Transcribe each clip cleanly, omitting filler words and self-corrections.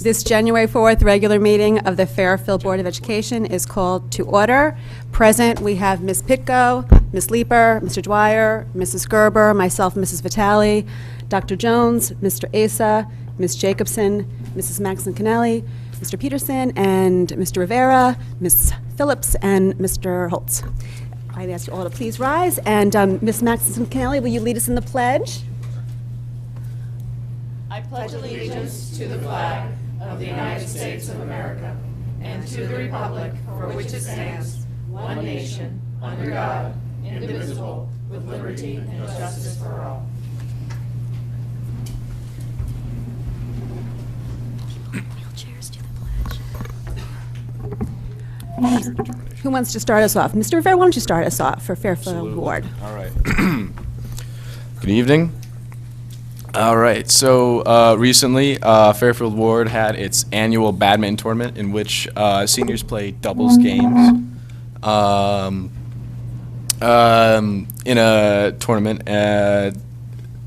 This January 4th regular meeting of the Fairfield Board of Education is called to order. Present, we have Ms. Pitko, Ms. Leeper, Mr. Dwyer, Mrs. Gerber, myself, Mrs. Vitale, Dr. Jones, Mr. Asa, Ms. Jacobson, Mrs. Maxon Canelli, Mr. Peterson, and Mr. Rivera, Ms. Phillips, and Mr. Holtz. I'd ask you all to please rise. And Ms. Maxon Canelli, will you lead us in the pledge? I pledge allegiance to the flag of the United States of America and to the republic for which it stands, one nation, under God, indivisible, with liberty and justice for all. Wheelchairs to the pledge. Who wants to start us off? Mr. Rivera, why don't you start us off for Fairfield Ward? All right. Good evening. All right, so recently Fairfield Ward had its annual badminton tournament in which seniors played doubles games in a tournament.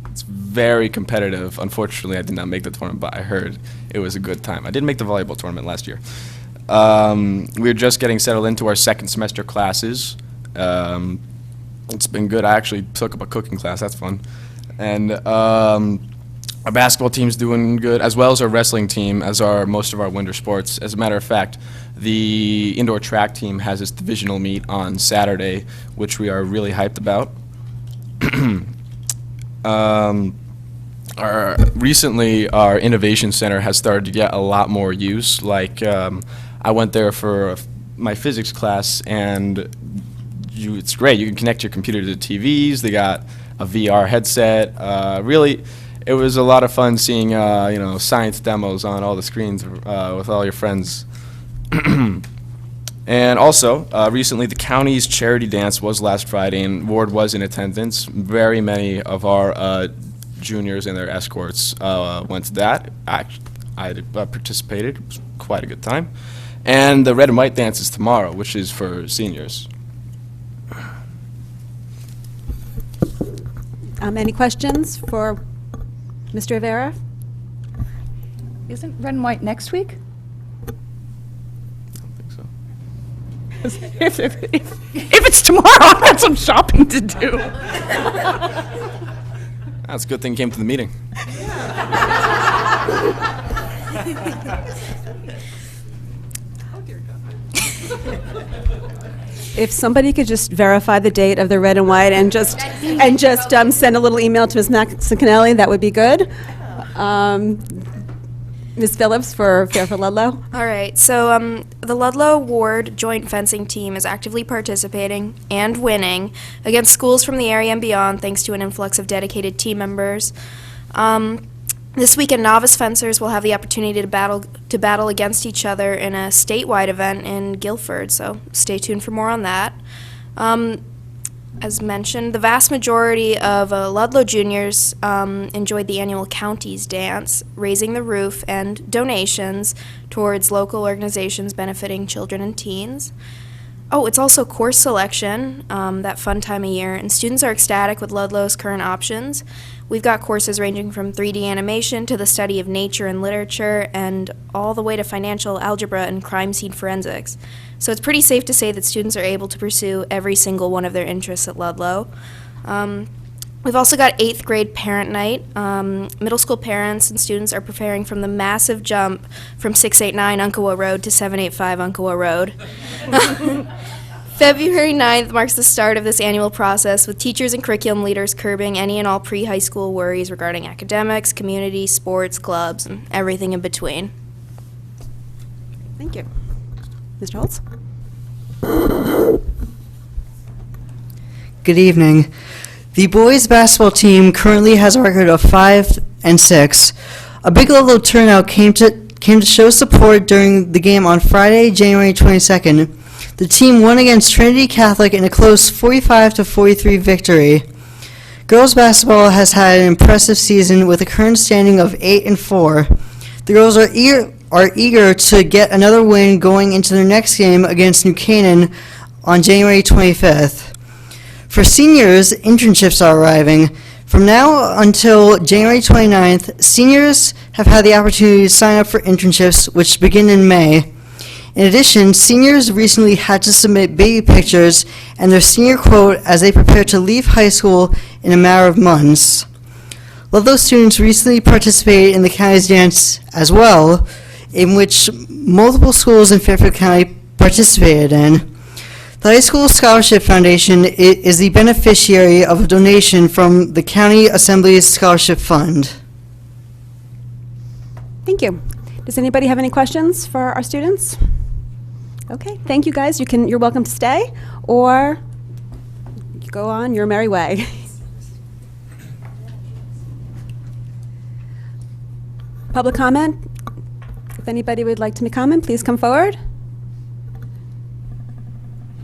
It's very competitive. Unfortunately, I did not make the tournament, but I heard it was a good time. I did make the volleyball tournament last year. We're just getting settled into our second semester classes. It's been good. I actually took up a cooking class. That's fun. And our basketball team's doing good, as well as our wrestling team, as are most of our winter sports. As a matter of fact, the indoor track team has its divisional meet on Saturday, which we are really hyped about. Recently, our innovation center has started to get a lot more use. Like, I went there for my physics class, and it's great. You can connect your computer to the TVs. They got a VR headset. Really, it was a lot of fun seeing science demos on all the screens with all your friends. And also, recently the county's charity dance was last Friday, and Ward was in attendance. Very many of our juniors and their escorts went to that. I participated. It was quite a good time. And the red and white dance is tomorrow, which is for seniors. Any questions for Mr. Rivera? Isn't red and white next week? I don't think so. If it's tomorrow, I've got some shopping to do. That's a good thing you came to the meeting. If somebody could just verify the date of the red and white and just send a little email to Ms. Maxon Canelli, that would be good. Ms. Phillips for Fairfield Ludlow. All right, so the Ludlow Ward joint fencing team is actively participating and winning against schools from the area and beyond thanks to an influx of dedicated team members. This weekend, novice fencers will have the opportunity to battle against each other in a statewide event in Guilford, so stay tuned for more on that. As mentioned, the vast majority of Ludlow juniors enjoyed the annual Counties Dance, raising the roof, and donations towards local organizations benefiting children and teens. Oh, it's also course selection, that fun time of year, and students are ecstatic with Ludlow's current options. We've got courses ranging from 3D animation to the study of nature and literature, and all the way to financial algebra and crime scene forensics. So it's pretty safe to say that students are able to pursue every single one of their interests at Ludlow. We've also got 8th grade parent night. Middle school parents and students are preparing from the massive jump from 689 Uncowa Road to 785 Uncowa Road. February 9th marks the start of this annual process, with teachers and curriculum leaders curbing any and all pre-high school worries regarding academics, community, sports, clubs, and everything in between. Thank you. Mr. Holtz? Good evening. The boys basketball team currently has a record of 5-6. A big level of turnout came to show support during the game on Friday, January 22nd. The team won against Trinity Catholic in a close 45-43 victory. Girls basketball has had an impressive season with a current standing of 8-4. The girls are eager to get another win going into their next game against New Canaan on January 25th. For seniors, internships are arriving. From now until January 29th, seniors have had the opportunity to sign up for internships, which begin in May. In addition, seniors recently had to submit baby pictures and their senior quote as they prepare to leave high school in a matter of months. Ludlow students recently participated in the county's dance as well, in which multiple schools in Fairfield County participated in. The High School Scholarship Foundation is the beneficiary of a donation from the County Assembly's Scholarship Fund. Thank you. Does anybody have any questions for our students? Okay, thank you guys. You're welcome to stay or go on your merry way. Public comment? If anybody would like to make comment, please come forward.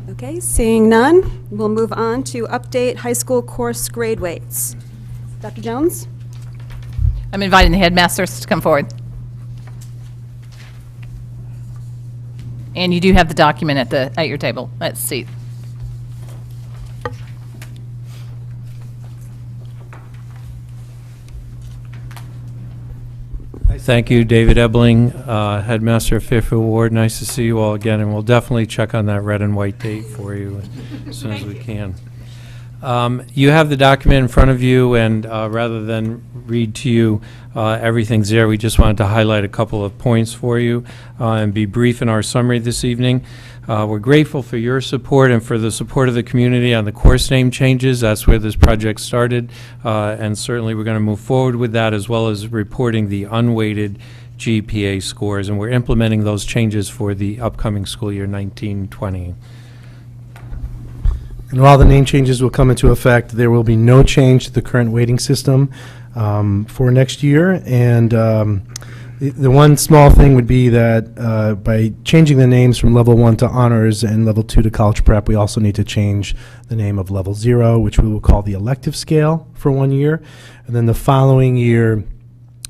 Okay, seeing none, we'll move on to update high school course grade weights. Dr. Jones? I'm inviting the headmasters to come forward. And you do have the document at your table. Let's see. Thank you, David Ebling, Headmaster of Fairfield Ward. Nice to see you all again, and we'll definitely check on that red and white date for you as soon as we can. You have the document in front of you, and rather than read to you everything's there, we just wanted to highlight a couple of points for you and be brief in our summary this evening. We're grateful for your support and for the support of the community on the course name changes. That's where this project started, and certainly we're going to move forward with that, as well as reporting the unweighted GPA scores, and we're implementing those changes for the upcoming school year 19-20. And while the name changes will come into effect, there will be no change to the current weighting system for next year. And the one small thing would be that by changing the names from Level 1 to Honors and Level 2 to College Prep, we also need to change the name of Level 0, which we will call the elective scale for 1 year. And then the following year,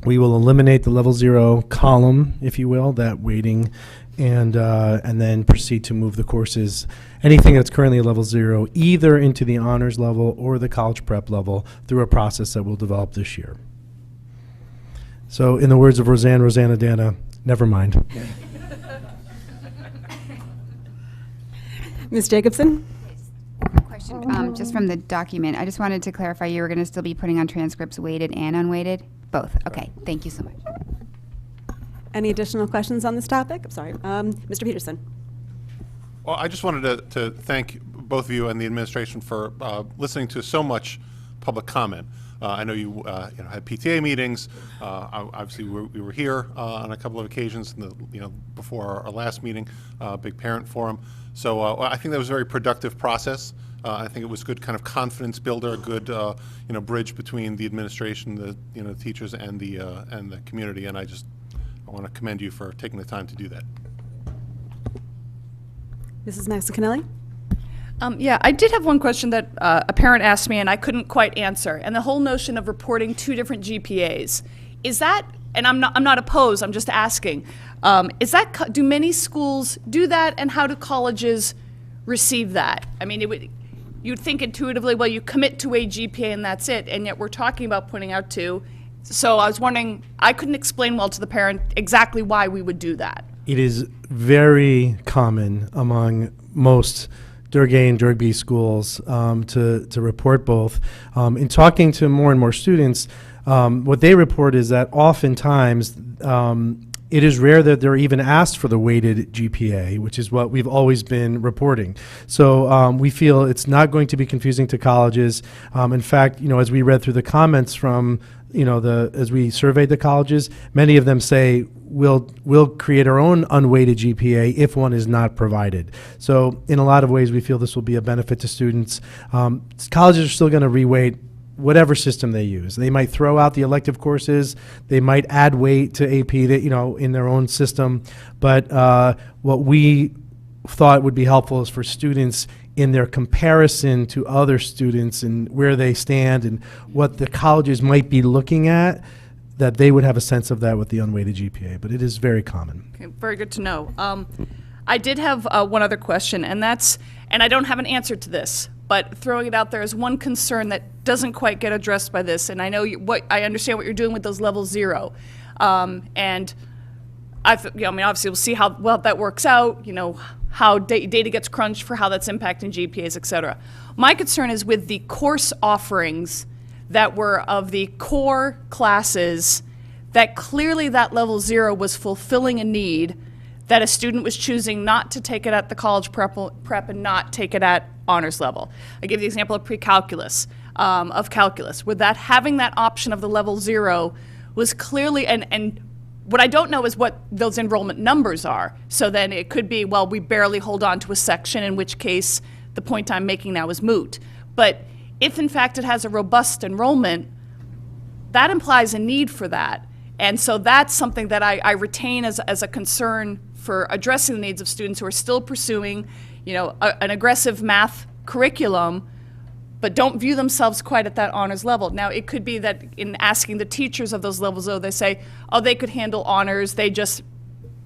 we will eliminate the Level 0 column, if you will, that weighting, and then proceed to move the courses, anything that's currently at Level 0, either into the Honors level or the College Prep level through a process that we'll develop this year. So in the words of Rosanna Dana, never mind. Ms. Jacobson? Question, just from the document. I just wanted to clarify, you were going to still be putting on transcripts weighted and unweighted? Both. Okay. Thank you so much. Any additional questions on this topic? I'm sorry. Mr. Peterson? Well, I just wanted to thank both of you and the administration for listening to so much public comment. I know you had PTA meetings. Obviously, we were here on a couple of occasions, before our last meeting, big parent forum. So I think that was a very productive process. I think it was good kind of confidence builder, a good bridge between the administration, the teachers, and the community. And I want to commend you for taking the time to do that. Mrs. Maxicanelli? Yeah, I did have one question that a parent asked me and I couldn't quite answer. And the whole notion of reporting 2 different GPAs, is that, and I'm not opposed, I'm just asking, do many schools do that, and how do colleges receive that? I mean, you'd think intuitively, well, you commit to a GPA and that's it, and yet we're talking about putting out 2. So I was wondering, I couldn't explain well to the parent exactly why we would do that. It is very common among most Durg A and Durg B schools to report both. In talking to more and more students, what they report is that oftentimes it is rare that they're even asked for the weighted GPA, which is what we've always been reporting. So we feel it's not going to be confusing to colleges. In fact, as we read through the comments from as we surveyed the colleges, many of them say we'll create our own unweighted GPA if one is not provided. So in a lot of ways, we feel this will be a benefit to students. Colleges are still going to reweight whatever system they use. They might throw out the elective courses. They might add weight to AP in their own system. But what we thought would be helpful is for students in their comparison to other students and where they stand and what the colleges might be looking at, that they would have a sense of that with the unweighted GPA. But it is very common. Okay, very good to know. I did have one other question, and I don't have an answer to this, but throwing it out there as one concern that doesn't quite get addressed by this, and I know I understand what you're doing with those level 0, and obviously we'll see how well that works out, how data gets crunched for how that's impacting GPAs, et cetera. My concern is with the course offerings that were of the core classes that clearly that level 0 was fulfilling a need that a student was choosing not to take it at the college prep and not take it at honors level. I give the example of pre-calculus, of calculus, where having that option of the level 0 was clearly, and what I don't know is what those enrollment numbers are. So then it could be, well, we barely hold on to a section, in which case the point I'm making now is moot. But if in fact it has a robust enrollment, that implies a need for that. And so that's something that I retain as a concern for addressing the needs of students who are still pursuing, an aggressive math curriculum, but don't view themselves quite at that honors level. Now, it could be that in asking the teachers of those levels, they say, oh, they could handle honors, they just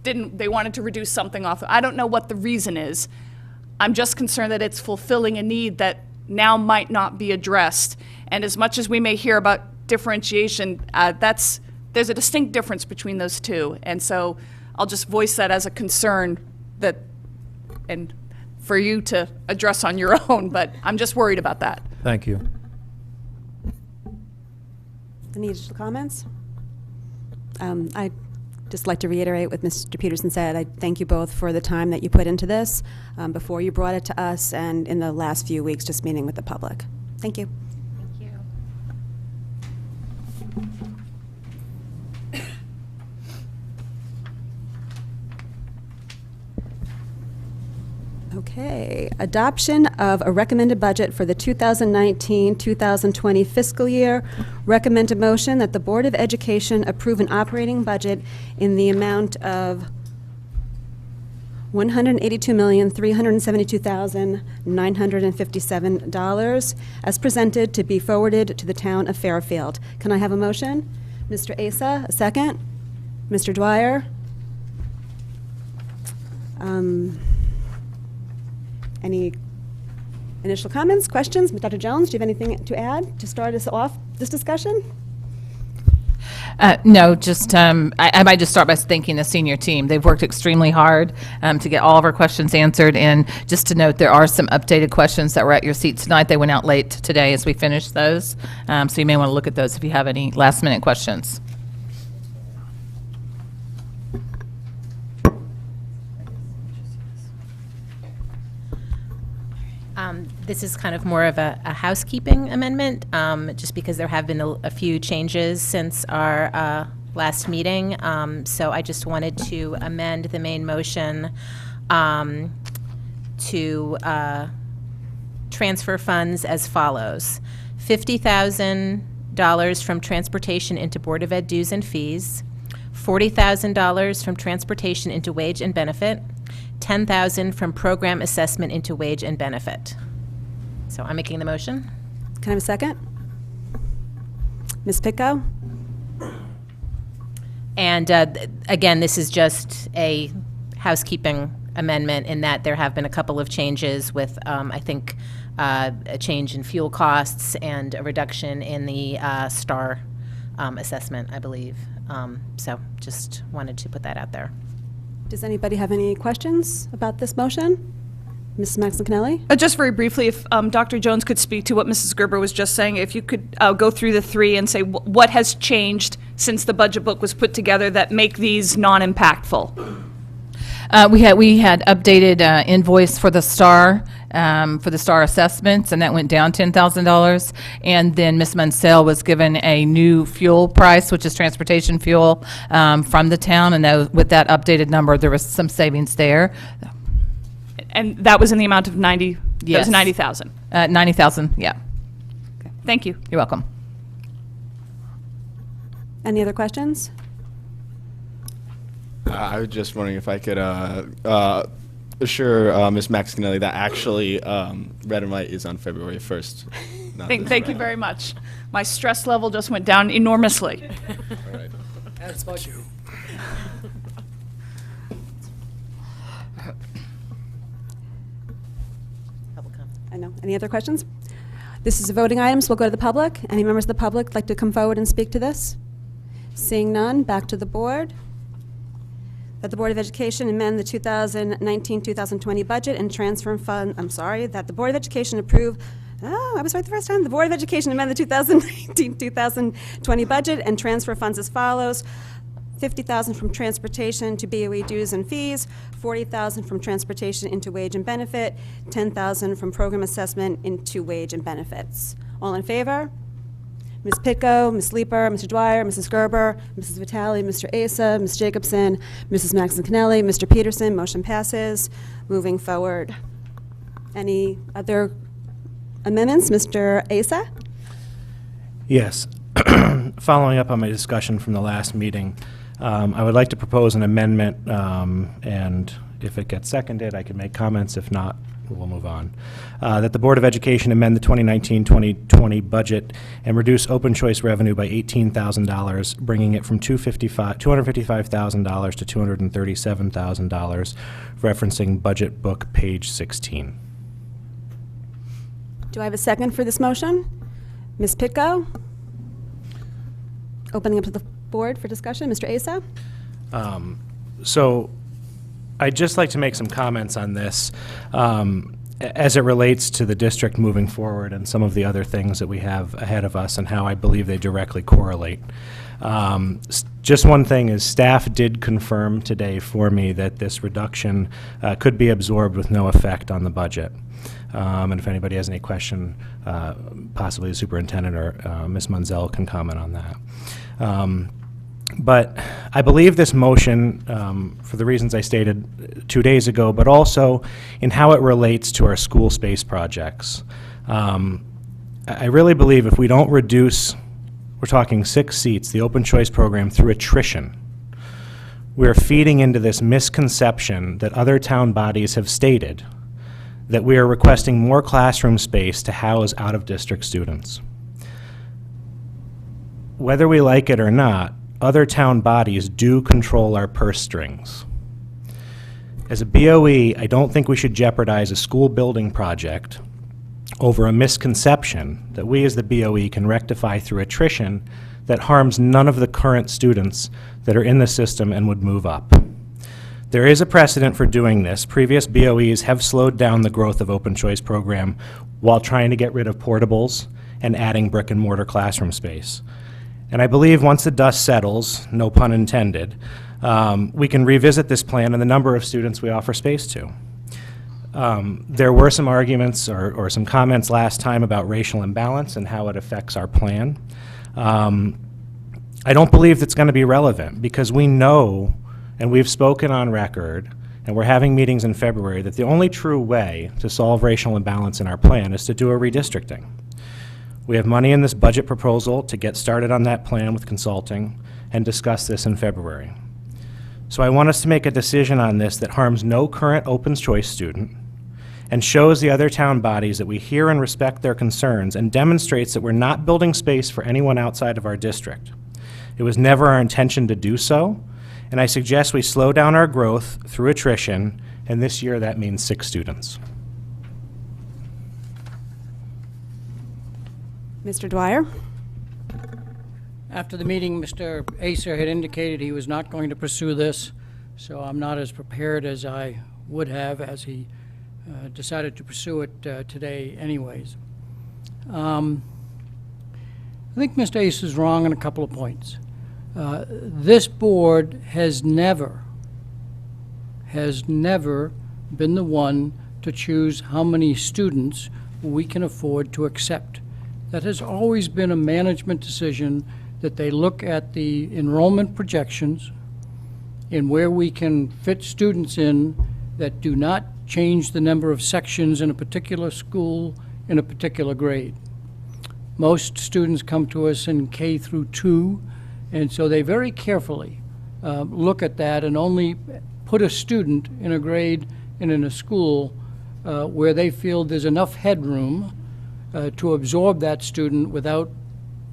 they wanted to reduce something off. I don't know what the reason is. I'm just concerned that it's fulfilling a need that now might not be addressed. And as much as we may hear about differentiation, there's a distinct difference between those two. And so I'll just voice that as a concern and for you to address on your own, but I'm just worried about that. Thank you. Any additional comments? I'd just like to reiterate what Mr. Peterson said. I thank you both for the time that you put into this before you brought it to us and in the last few weeks just meeting with the public. Thank you. Thank you. Okay, adoption of a recommended budget for the 2019-2020 fiscal year. Recommend a motion that the Board of Education approve an operating budget in the amount of $182,372,957 as presented to be forwarded to the town of Fairfield. Can I have a motion? Mr. Asa, a second? Mr. Dwyer? Any initial comments, questions? Dr. Jones, do you have anything to add to start us off this discussion? No, just I might just start by thanking the senior team. They've worked extremely hard to get all of our questions answered. And just to note, there are some updated questions that were at your seat tonight. They went out late today as we finished those. So you may want to look at those if you have any last-minute questions. This is kind of more of a housekeeping amendment, just because there have been a few changes since our last meeting. So I just wanted to amend the main motion to transfer funds as follows. $50,000 from transportation into Board of Ed dues and fees, $40,000 from transportation into wage and benefit, $10,000 from program assessment into wage and benefit. So I'm making the motion. Can I have a second? Ms. Pitko? And again, this is just a housekeeping amendment in that there have been a couple of changes with, I think, a change in fuel costs and a reduction in the STAR assessment, I believe. So just wanted to put that out there. Does anybody have any questions about this motion? Mrs. Maxon-Kennelly? Just very briefly, if Dr. Jones could speak to what Mrs. Gerber was just saying, if you could go through the three and say what has changed since the budget book was put together that make these non-impactful. We had updated invoice for the STAR assessments, and that went down $10,000. And then Ms. Munsell was given a new fuel price, which is transportation fuel, from the town. And with that updated number, there was some savings there. And that was in the amount of 90. Yes. That was 90,000. 90,000. Yeah. Okay. Thank you. You're welcome. Any other questions? I was just wondering if I could assure Ms. Maxon-Kennelly that actually Red and White is on February 1st. Thank you very much. My stress level just went down enormously. All right. That's about you. I know. Any other questions? This is voting items. We'll go to the public. Any members of the public like to come forward and speak to this? Seeing none, back to the board. That the Board of Education amend the 2019-2020 budget and transfer fund, that the Board of Education approve, I was right the first time. The Board of Education amend the 2019-2020 budget and transfer funds as follows. $50,000 from transportation to BOE dues and fees, $40,000 from transportation into wage and benefit, $10,000 from program assessment into wage and benefits. All in favor? Ms. Pitko, Ms. Leeper, Mr. Dwyer, Mrs. Gerber, Mrs. Vitale, Mr. Asa, Ms. Jacobson, Mrs. Maxon Kennelly, Mr. Peterson. Motion passes. Moving forward. Any other amendments? Mr. Asa? Yes. Following up on my discussion from the last meeting, I would like to propose an amendment, and if it gets seconded, I can make comments. If not, we'll move on. That the Board of Education amend the 2019-2020 budget and reduce open choice revenue by $18,000, bringing it from $255,000 to $237,000, referencing budget book page 16. Do I have a second for this motion? Ms. Pitko? Opening up to the board for discussion. Mr. Asa? So I'd just like to make some comments on this as it relates to the district moving forward and some of the other things that we have ahead of us and how I believe they directly correlate. Just one thing is staff did confirm today for me that this reduction could be absorbed with no effect on the budget. And if anybody has any question, possibly the superintendent or Ms. Munzel can comment on that. But I believe this motion, for the reasons I stated 2 days ago, but also in how it relates to our school space projects. I really believe if we don't reduce, we're talking 6 seats, the open choice program through attrition, we're feeding into this misconception that other town bodies have stated that we are requesting more classroom space to house out-of-district students. Whether we like it or not, other town bodies do control our purse strings. As a BOE, I don't think we should jeopardize a school building project over a misconception that we as the BOE can rectify through attrition that harms none of the current students that are in the system and would move up. There is a precedent for doing this. Previous BOEs have slowed down the growth of open choice program while trying to get rid of portables and adding brick and mortar classroom space. And I believe once the dust settles, no pun intended, we can revisit this plan and the number of students we offer space to. There were some arguments or some comments last time about racial imbalance and how it affects our plan. I don't believe that's going to be relevant because we know, and we've spoken on record, and we're having meetings in February, that the only true way to solve racial imbalance in our plan is to do a redistricting. We have money in this budget proposal to get started on that plan with consulting and discuss this in February. So I want us to make a decision on this that harms no current open choice student and shows the other town bodies that we hear and respect their concerns and demonstrates that we're not building space for anyone outside of our district. It was never our intention to do so, and I suggest we slow down our growth through attrition, and this year that means 6 students. Mr. Dwyer? After the meeting, Mr. Acer had indicated he was not going to pursue this, so I'm not as prepared as I would have as he decided to pursue it today anyways. I think Mr. Ace is wrong on a couple of points. This board has never been the one to choose how many students we can afford to accept. That has always been a management decision that they look at the enrollment projections and where we can fit students in that do not change the number of sections in a particular school in a particular grade. Most students come to us in K through 2, and so they very carefully look at that and only put a student in a grade and in a school where they feel there's enough headroom to absorb that student without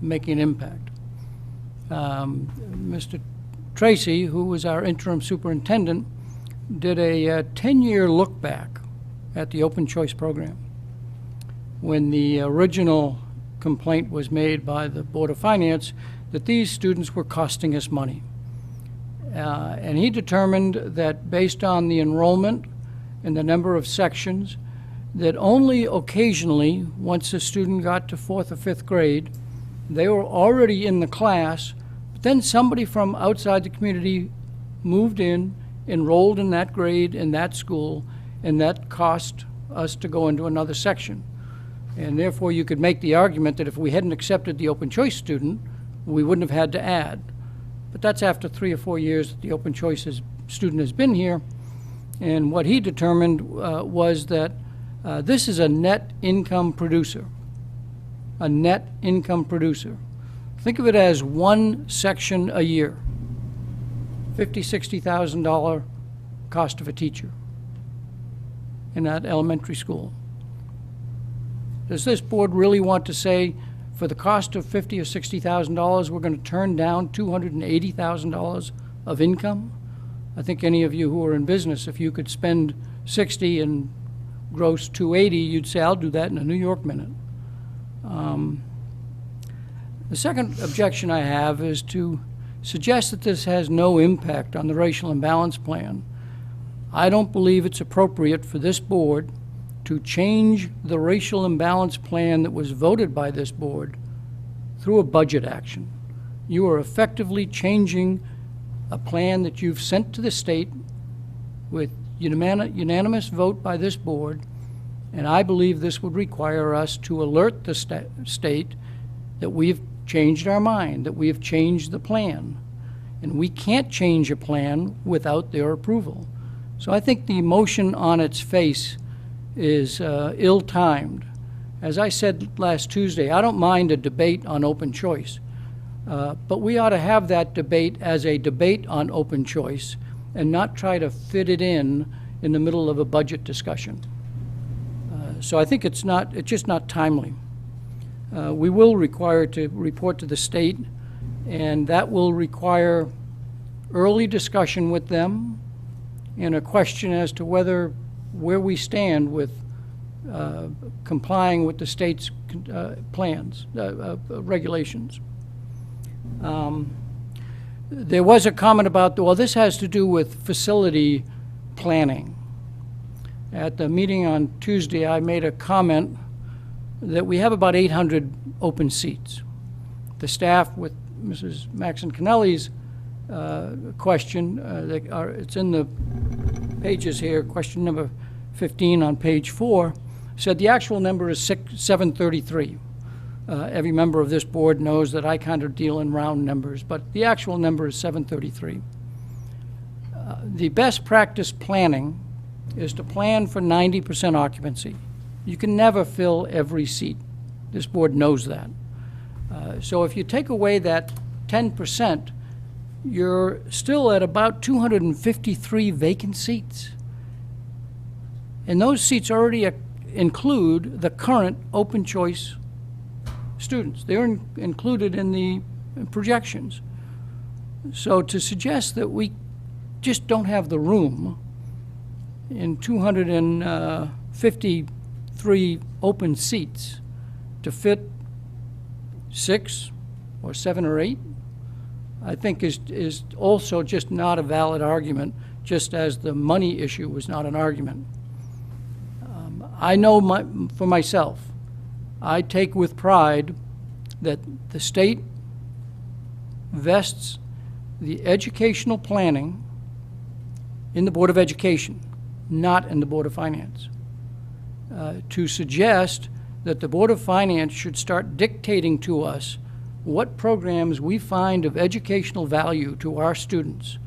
making an impact. Mr. Tracy, who was our interim superintendent, did a 10-year look back at the open choice program. when the original complaint was made by the Board of Finance that these students were costing us money. And he determined that based on the enrollment and the number of sections, that only occasionally, once a student got to 4th or 5th grade, they were already in the class, but then somebody from outside the community moved in, enrolled in that grade in that school, and that cost us to go into another section. And therefore, you could make the argument that if we hadn't accepted the open choice student, we wouldn't have had to add. But that's after 3 or 4 years that the open choice student has been here. And what he determined was that this is a net income producer. A net income producer. Think of it as one section a year. $50,000, $60,000 cost of a teacher in that elementary school. Does this board really want to say, for the cost of $50,000 or $60,000, we're going to turn down $280,000 of income? I think any of you who are in business, if you could spend 60 and gross 280, you'd say, I'll do that in a New York minute. The second objection I have is to suggest that this has no impact on the racial imbalance plan. I don't believe it's appropriate for this board to change the racial imbalance plan that was voted by this board through a budget action. You are effectively changing a plan that you've sent to the state with unanimous vote by this board, and I believe this would require us to alert the state that we've changed our mind, that we have changed the plan. And we can't change a plan without their approval. So I think the motion on its face is ill-timed. As I said last Tuesday, I don't mind a debate on open choice, but we ought to have that debate as a debate on open choice and not try to fit it in the middle of a budget discussion. So I think it's just not timely. We will require to report to the state, and that will require early discussion with them and a question as to where we stand with complying with the state's plans, regulations. There was a comment about, well, this has to do with facility planning. At the meeting on Tuesday, I made a comment that we have about 800 open seats. The staff, with Mrs. Maxon Kennelly's question, it's in the pages here, question number 15 on page 4, said the actual number is 733. Every member of this board knows that I kind of deal in round numbers, but the actual number is 733. The best practice planning is to plan for 90% occupancy. You can never fill every seat. This board knows that. So if you take away that 10%, you're still at about 253 vacant seats. And those seats already include the current open choice students. They're included in the projections. So to suggest that we just don't have the room in 253 open seats to fit 6 or 7 or 8, I think is also just not a valid argument, just as the money issue was not an argument. I know for myself, I take with pride that the state vests the educational planning in the Board of Education, not in the Board of Finance. To suggest that the Board of Finance should start dictating to us what programs we find of educational value to our students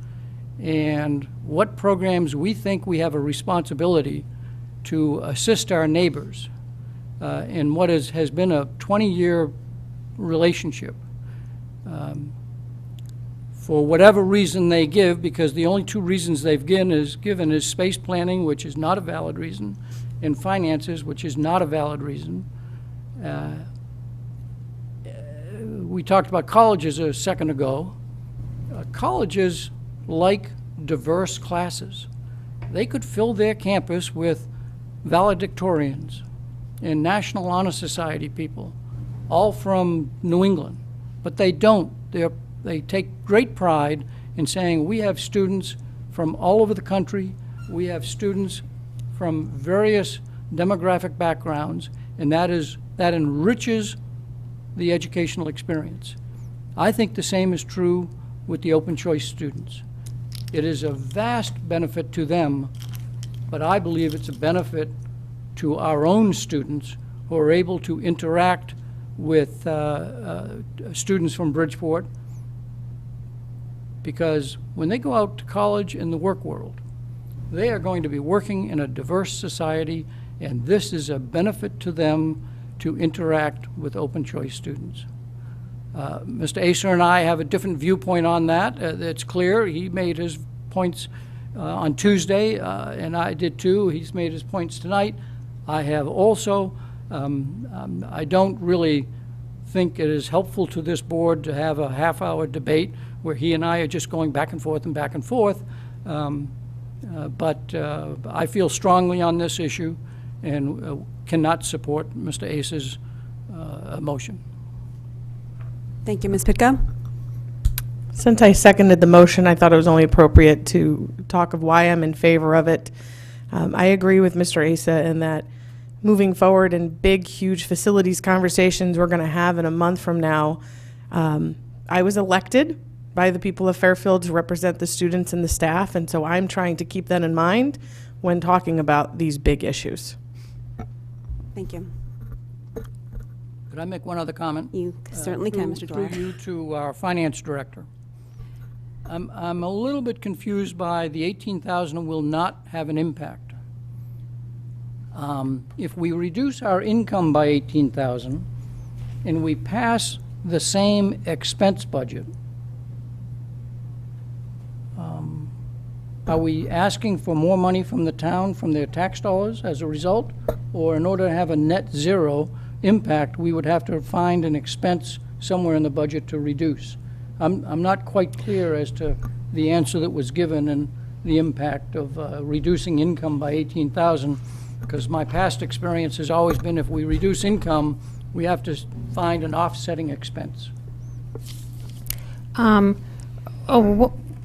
and what programs we think we have a responsibility to assist our neighbors in what has been a 20-year relationship. For whatever reason they give, because the only 2 reasons they've given is space planning, which is not a valid reason, and finances, which is not a valid reason. We talked about colleges a second ago. Colleges like diverse classes. They could fill their campus with valedictorians and National Honor Society people, all from New England, but they don't. They take great pride in saying we have students from all over the country, we have students from various demographic backgrounds, and that enriches the educational experience. I think the same is true with the open choice students. It is a vast benefit to them, but I believe it's a benefit to our own students who are able to interact with students from Bridgeport, because when they go out to college in the work world, they are going to be working in a diverse society, and this is a benefit to them to interact with open choice students. Mr. Acer and I have a different viewpoint on that. It's clear. He made his points on Tuesday, and I did too. He's made his points tonight. I have also. I don't really think it is helpful to this board to have a half-hour debate where he and I are just going back and forth and back and forth. But I feel strongly on this issue and cannot support Mr. Ace's motion. Thank you, Ms. Pitko. Since I seconded the motion, I thought it was only appropriate to talk of why I'm in favor of it. I agree with Mr. Asa in that moving forward in big, huge facilities conversations we're going to have in a month from now, I was elected by the people of Fairfield to represent the students and the staff, and so I'm trying to keep that in mind when talking about these big issues. Thank you. Could I make one other comment? You certainly can, Mr. Dwyer. Through you to our finance director. I'm a little bit confused by the 18,000 will not have an impact. If we reduce our income by 18,000 and we pass the same expense budget, are we asking for more money from the town, from their tax dollars as a result? Or in order to have a net zero impact, we would have to find an expense somewhere in the budget to reduce? I'm not quite clear as to the answer that was given and the impact of reducing income by 18,000, because my past experience has always been if we reduce income, we have to find an offsetting expense.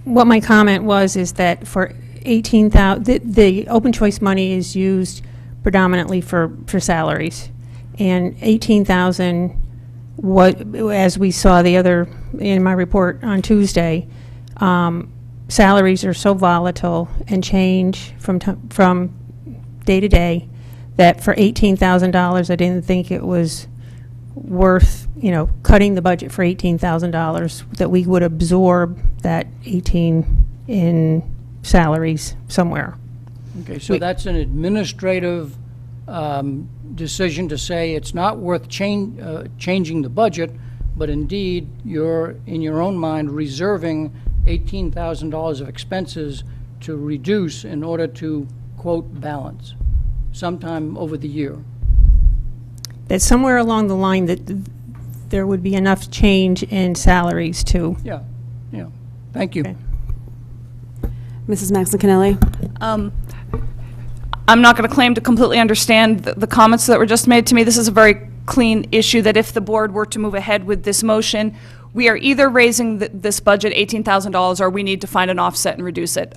What my comment was is that for 18,000, the open choice money is used predominantly for salaries, and 18,000, as we saw in my report on Tuesday, salaries are so volatile and change from day to day that for $18,000, I didn't think it was worth, cutting the budget for $18,000, that we would absorb that 18 in salaries somewhere. Okay, so that's an administrative decision to say it's not worth changing the budget, but indeed you're, in your own mind, reserving $18,000 of expenses to reduce in order to, quote, balance sometime over the year. That somewhere along the line that there would be enough change in salaries too. Yeah. Thank you. Okay. Mrs. Maxon-Cannelli. I'm not going to claim to completely understand the comments that were just made to me. This is a very clean issue that if the board were to move ahead with this motion, we are either raising this budget $18,000 or we need to find an offset and reduce it.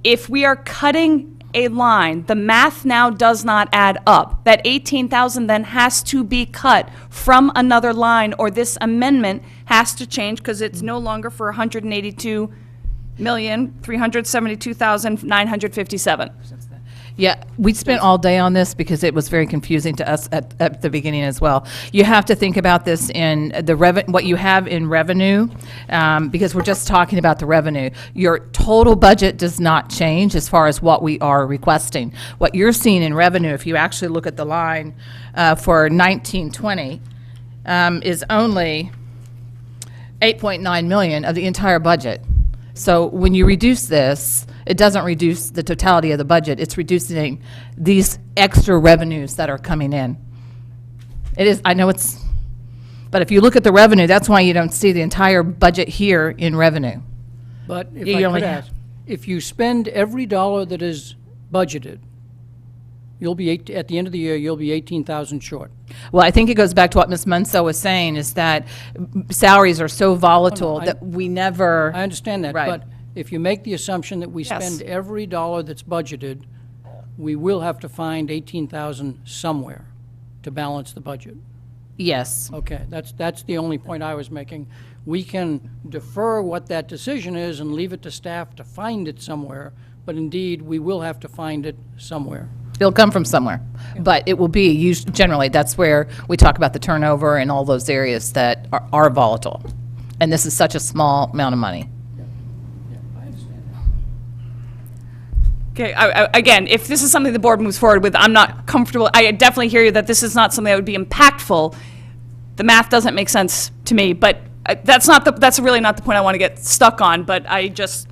If we are cutting a line, the math now does not add up. That 18,000 then has to be cut from another line, or this amendment has to change because it's no longer for 182,372,957. Yeah, we spent all day on this because it was very confusing to us at the beginning as well. You have to think about this in what you have in revenue, because we're just talking about the revenue. Your total budget does not change as far as what we are requesting. What you're seeing in revenue, if you actually look at the line for 1920, is only 8.9 million of the entire budget. So when you reduce this, it doesn't reduce the totality of the budget. It's reducing these extra revenues that are coming in. It is, I know it's, but if you look at the revenue, that's why you don't see the entire budget here in revenue. But if You I only could have- ask, if you spend every dollar that is budgeted You'll be at the end of the year, you'll be 18,000 short. Well, I think it goes back to what Ms. Munsell was saying, is that salaries are so volatile that we never. I understand that, Right. but if you make the assumption that we Yes. spend every dollar that's budgeted, we will have to find 18,000 somewhere to balance the budget. Yes. Okay, that's the only point I was making. We can defer what that decision is and leave it to staff to find it somewhere, but indeed, we will have to find it somewhere. It'll come from somewhere, but it will be, generally, that's where we talk about the turnover and all those areas that are volatile. And this is such a small amount of money. Okay, again, if this is something the board moves forward with, I'm not comfortable. I definitely hear you that this is not something that would be impactful. The math doesn't make sense to me, but that's really not the point I want to get stuck on, but I just,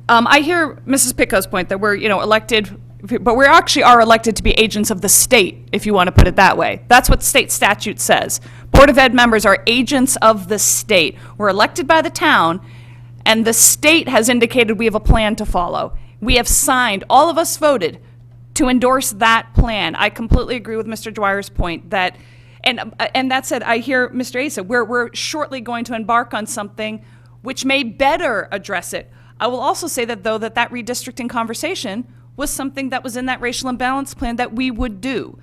I hear Mrs. Picco's point that we're, elected, but we actually are elected to be agents of the state, if you want to put it that way. That's what state statute says. Board of Ed members are agents of the state. We're elected by the town, and the state has indicated we have a plan to follow. We have signed, all of us voted to endorse that plan. I completely agree with Mr. Dwyer's point that, and that said, I hear Mr. Asa, we're shortly going to embark on something which may better address it. I will also say that, though, that redistricting conversation was something that was in that racial imbalance plan that we would do.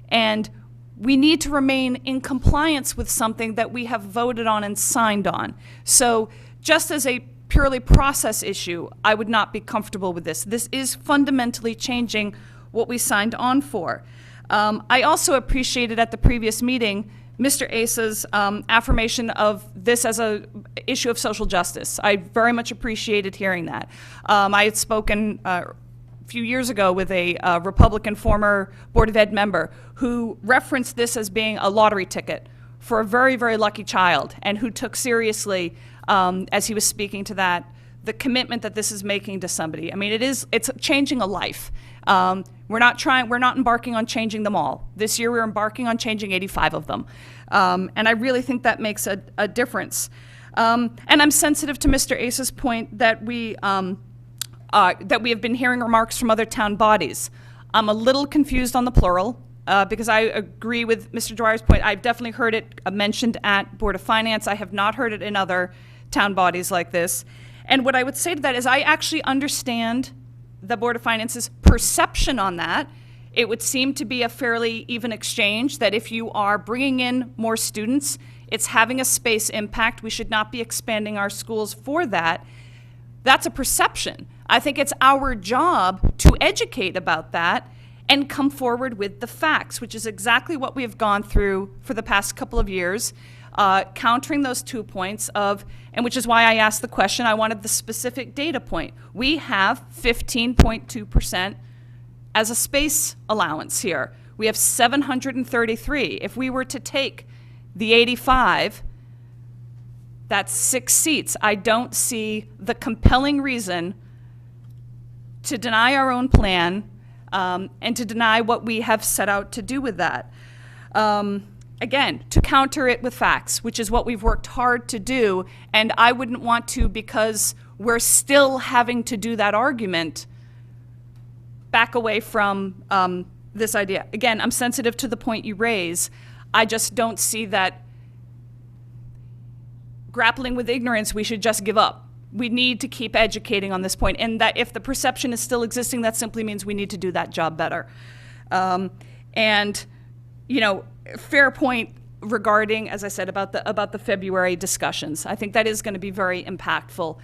And we need to remain in compliance with something that we have voted on and signed on. So just as a purely process issue, I would not be comfortable with this. This is fundamentally changing what we signed on for. I also appreciated at the previous meeting Mr. Asa's affirmation of this as an issue of social justice. I very much appreciated hearing that. I had spoken a few years ago with a Republican former Board of Ed member who referenced this as being a lottery ticket for a very, very lucky child, and who took seriously, as he was speaking to that, the commitment that this is making to somebody. I mean, it's changing a life. We're not embarking on changing them all. This year we're embarking on changing 85 of them. And I really think that makes a difference. And I'm sensitive to Mr. Asa's point that we have been hearing remarks from other town bodies. I'm a little confused on the plural, because I agree with Mr. Dwyer's point. I've definitely heard it mentioned at Board of Finance. I have not heard it in other town bodies like this. And what I would say to that is I actually understand the Board of Finance's perception on that. It would seem to be a fairly even exchange, that if you are bringing in more students, it's having a space impact. We should not be expanding our schools for that. That's a perception. I think it's our job to educate about that and come forward with the facts, which is exactly what we have gone through for the past couple of years, countering those 2 points of, and which is why I asked the question, I wanted the specific data point. We have 15.2% as a space allowance here. We have 733. If we were to take the 85, that's 6 seats. I don't see the compelling reason to deny our own plan and to deny what we have set out to do with that. Again, to counter it with facts, which is what we've worked hard to do, and I wouldn't want to, because we're still having to do that argument, back away from this idea. Again, I'm sensitive to the point you raise. I just don't see that grappling with ignorance, we should just give up. We need to keep educating on this point, and that if the perception is still existing, that simply means we need to do that job better. And, fair point regarding, as I said, about the February discussions. I think that is going to be very impactful,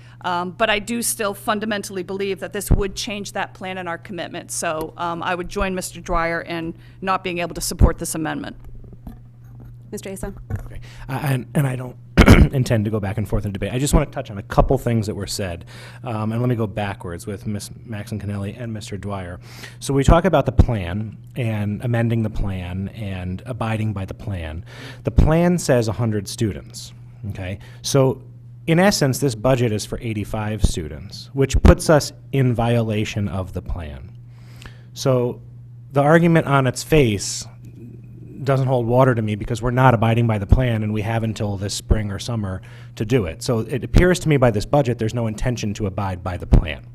but I do still fundamentally believe that this would change that plan and our commitment. So I would join Mr. Dwyer in not being able to support this amendment. Mr. Asa? Okay. And I don't intend to go back and forth in debate. I just want to touch on a couple things that were said. And let me go backwards with Ms. Maxon-Kennelly and Mr. Dwyer. So we talk about the plan and amending the plan and abiding by the plan. The plan says 100 students, okay? So in essence, this budget is for 85 students, which puts us in violation of the plan. So the argument on its face doesn't hold water to me, because we're not abiding by the plan and we have until this spring or summer to do it. So it appears to me by this budget there's no intention to abide by the plan.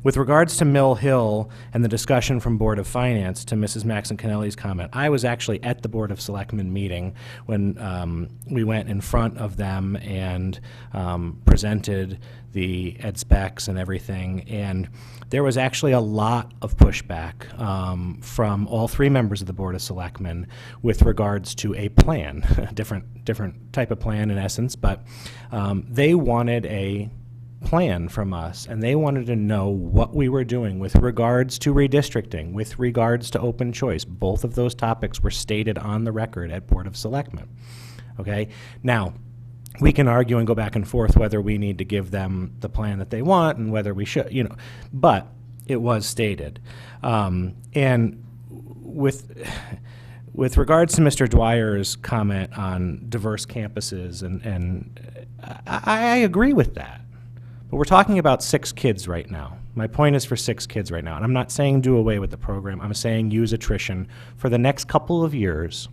With regards to Mill Hill and the discussion from Board of Finance, to Mrs. Maxon Kennelly's comment, I was actually at the Board of Selectmen meeting when we went in front of them and presented the ed specs and everything, and there was actually a lot of pushback from all three members of the Board of Selectmen with regards to a plan, a different type of plan in essence, but they wanted a plan from us, and they wanted to know what we were doing with regards to redistricting, with regards to open choice. Both of those topics were stated on the record at Board of Selectmen. Okay? Now, we can argue and go back and forth whether we need to give them the plan that they want and whether we should, but it was stated. And with regards to Mr. Dwyer's comment on diverse campuses, and I agree with that. But we're talking about 6 kids right now. My point is for 6 kids right now. And I'm not saying do away with the program. I'm saying use attrition for the next couple of years.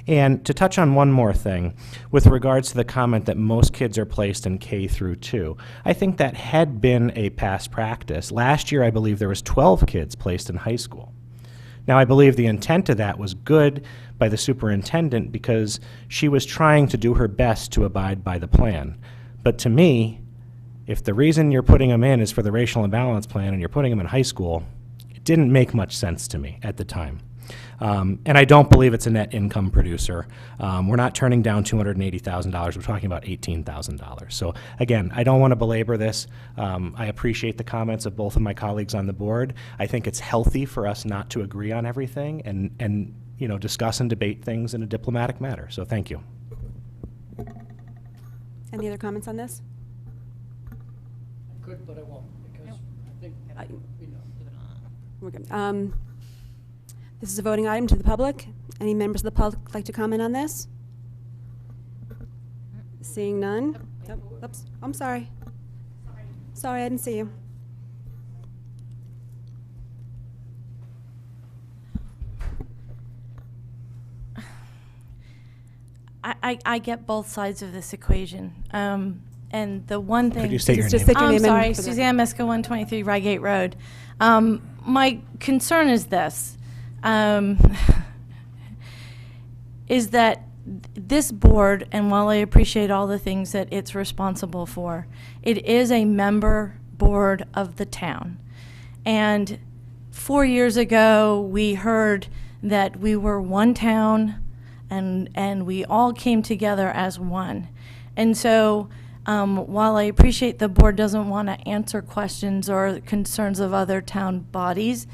And to touch on one more thing, with regards to the comment that most kids are placed in K through 2, I think that had been a past practice. Last year, I believe there was 12 kids placed in high school. Now, I believe the intent of that was good by the superintendent because she was trying to do her best to abide by the plan. But to me, if the reason you're putting them in is for the racial imbalance plan and you're putting them in high school, it didn't make much sense to me at the time. And I don't believe it's a net income producer. We're not turning down $280,000. We're talking about $18,000. So again, I don't want to belabor this. I appreciate the comments of both of my colleagues on the board. I think it's healthy for us not to agree on everything and discuss and debate things in a diplomatic manner. So thank you. Any other comments on this? I could, but I won't, because I think we know. We're good. This is a voting item to the public. Any members of the public like to comment on this? Seeing none? Oh, oops, I'm sorry. Sorry, I didn't see you. I get both sides of this equation. And the one thing... Could you state your Just name? take your name sorry, in for the- Suzanne Miska, 123 Rygate Road. My concern is this, is that this board, and while I appreciate all the things that it's responsible for, it is a member board of the town. And 4 years ago, we heard that we were one town and we all came together as one. And so while I appreciate the board doesn't want to answer questions or concerns of other town bodies,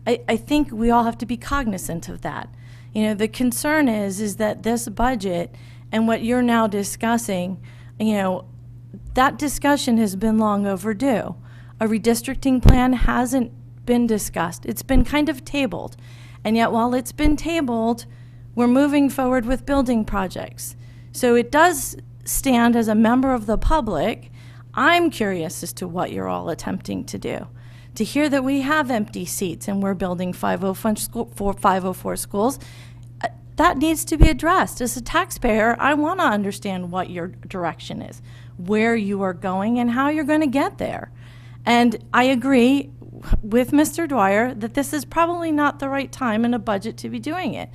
I think we all have to be cognizant of that. The concern is that this budget and what you're now discussing, that discussion has been long overdue. A redistricting plan hasn't been discussed. It's been kind of tabled. And yet while it's been tabled, we're moving forward with building projects. So it does stand as a member of the public. I'm curious as to what you're all attempting to do. To hear that we have empty seats and we're building 504 schools, that needs to be addressed. As a taxpayer, I want to understand what your direction is, where you are going, and how you're going to get there. And I agree with Mr. Dwyer that this is probably not the right time in a budget to be doing it.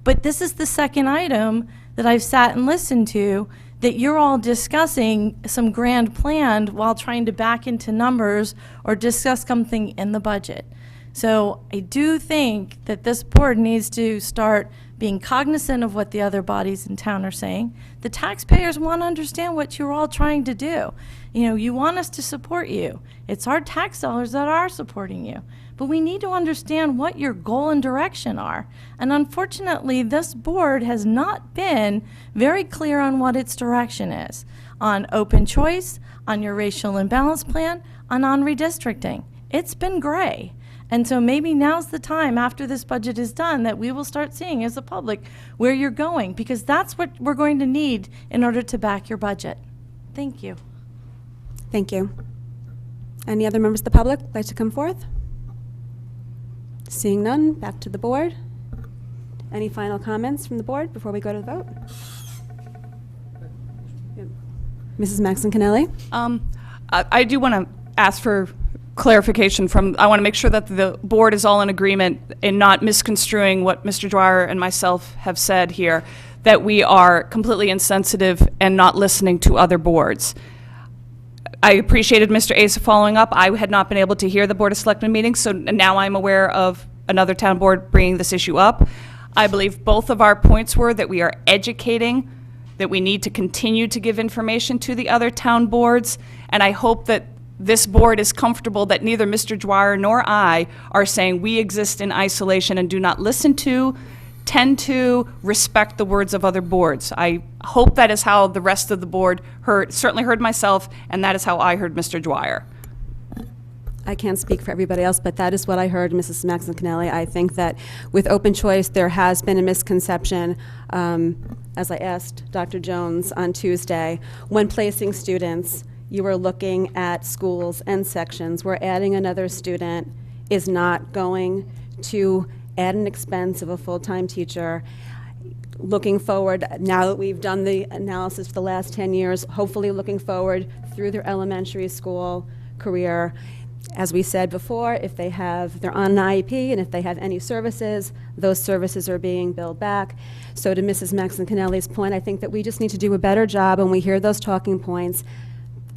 But this is the second item that I've sat and listened to that you're all discussing some grand plan while trying to back into numbers or discuss something in the budget. So I do think that this board needs to start being cognizant of what the other bodies in town are saying. The taxpayers want to understand what you're all trying to do. You want us to support you. It's our tax dollars that are supporting you. But we need to understand what your goal and direction are. And unfortunately, this board has not been very clear on what its direction is on open choice, on your racial imbalance plan, and on redistricting. It's been gray. And so maybe now's the time after this budget is done that we will start seeing as a public where you're going, because that's what we're going to need in order to back your budget. Thank you. Thank you. Any other members of the public like to come forth? Seeing none, back to the board. Any final comments from the board before we go to the vote? Mrs. Maxon Kennelly? I do want to ask for clarification from, I want to make sure that the board is all in agreement in not misconstruing what Mr. Dwyer and myself have said here, that we are completely insensitive and not listening to other boards. I appreciated Mr. Asa following up. I had not been able to hear the Board of Selectmen meeting, so now I'm aware of another town board bringing this issue up. I believe both of our points were that we are educating, that we need to continue to give information to the other town boards, and I hope that this board is comfortable that neither Mr. Dwyer nor I are saying we exist in isolation and do not listen to, tend to, respect the words of other boards. I hope that is how the rest of the board certainly heard myself, and that is how I heard Mr. Dwyer. I can't speak for everybody else, but that is what I heard, Mrs. Maxon-Cannelli. I think that with open choice, there has been a misconception, as I asked Dr. Jones on Tuesday, when placing students, you are looking at schools and sections where adding another student is not going to add an expense of a full-time teacher. Looking forward, now that we've done the analysis for the last 10 years, hopefully looking forward through their elementary school career. As we said before, if they're on an IEP and if they have any services, those services are being billed back. So to Mrs. Maxon-Cannelli's point, I think that we just need to do a better job when we hear those talking points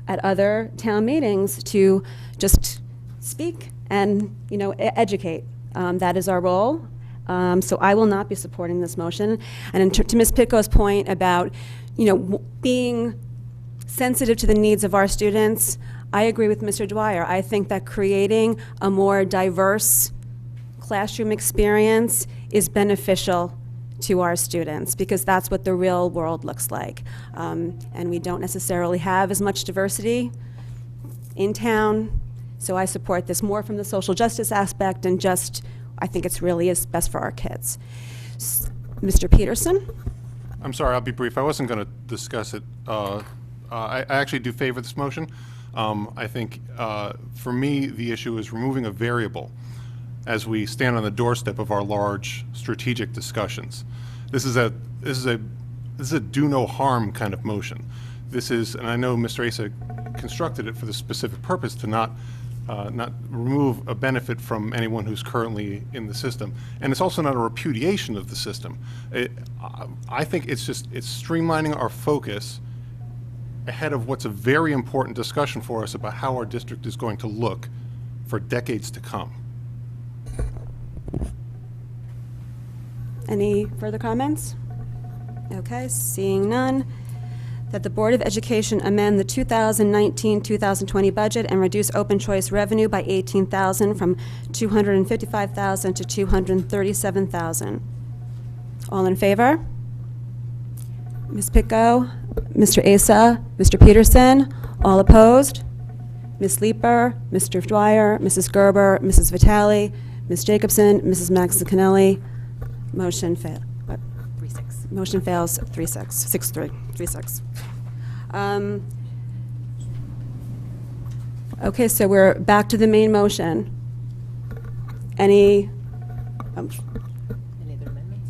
at other town meetings to just speak and, educate. That is our role. So I will not be supporting this motion. And to Ms. Pitko's point about, being sensitive to the needs of our students, I agree with Mr. Dwyer. I think that creating a more diverse classroom experience is beneficial to our students, because that's what the real world looks like. And we don't necessarily have as much diversity in town, so I support this more from the social justice aspect and just, I think it's really is best for our kids. Mr. Peterson? I'm sorry, I'll be brief. I wasn't going to discuss it. I actually do favor this motion. I think for me, the issue is removing a variable as we stand on the doorstep of our large strategic discussions. This is a do no harm kind of motion. This is, and I know Mr. Asa constructed it for the specific purpose to not remove a benefit from anyone who's currently in the system. And it's also not a repudiation of the system. I think it's streamlining our focus ahead of what's a very important discussion for us about how our district is going to look for decades to come. Any further comments? Okay, seeing none. That the Board of Education amend the 2019-2020 budget and reduce open choice revenue by $18,000 from $255,000 to $237,000. All in favor? Ms. Pitko, Mr. Asa, Mr. Peterson, all opposed? Ms. Leeper, Mr. Dwyer, Mrs. Gerber, Mrs. Vitale, Ms. Jacobson, Mrs. Maxon-Cannelli. Motion failed. 3-6. Motion fails 3-6. 6-3. 3-6. Okay, so we're back to the main motion. Any other amendments?